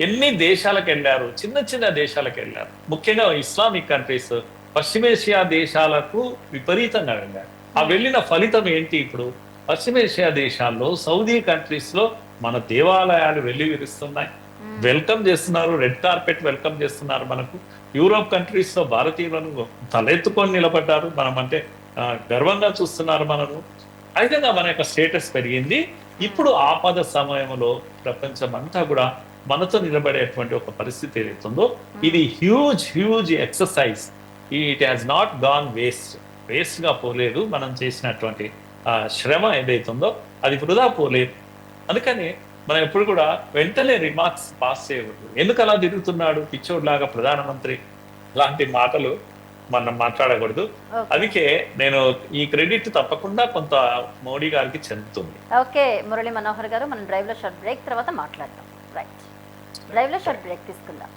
ఎన్ని దేశాలకు వెళ్ళారు, చిన్న చిన్న దేశాలకు వెళ్ళారు, ముఖ్యంగా ఇస్లామిక్ కంట్రీస్ పశ్చిమేషియా దేశాలకు విపరీతంగా వెళ్ళారు. ఆ వెళ్ళిన ఫలితం ఏంటి? ఇప్పుడు పశ్చిమేషియా దేశాల్లో సౌదీ కంట్రీస్ లో మన దేవాలయాలు వెళ్లి విరుస్తున్నాయి, వెల్కమ్ చేస్తున్నారు, రెడ్ కార్పెట్ వెల్కమ్ చేస్తున్నారు. మనకు యూరోప్ కంట్రీస్ లో భారతీయులను తలెత్తుకొని నిలబడ్డారు, మనం అంటే గర్వంగా చూస్తున్నారు మనము. అయితే మన యొక్క స్టేటస్ పెరిగింది. ఇప్పుడు ఆపద సమయంలో ప్రపంచం అంతా కూడా మనతో నిలబడేటువంటి ఒక పరిస్థితి ఏదైతుందో ఇది huge exercise. It has not gone waste గా పోలేదు. మనం చేసినటువంటి శ్రమ ఏదైతుందో అది వృధా పోలేదు. అందుకని మనం ఎప్పుడు కూడా వెంటనే రిమార్క్స్ పాస్ చేయకూడదు. ఎందుకు అలా తిరుగుతున్నాడు పిచ్చోడ్లాగా ప్రధానమంత్రి లాంటి మాటలు మనం మాట్లాడకూడదు. అందుకే నేను ఈ క్రెడిట్ తప్పకుండా కొంత మోడీ గారికి చెందుతుంది. ఓకే మురళీ మనోహర్ గారు, మనం డ్రైవ్ లో షార్ట్ బ్రేక్ తర్వాత మాట్లాడతాం. రైట్, డ్రైవ్ లో షార్ట్ బ్రేక్ తీసుకుందాం.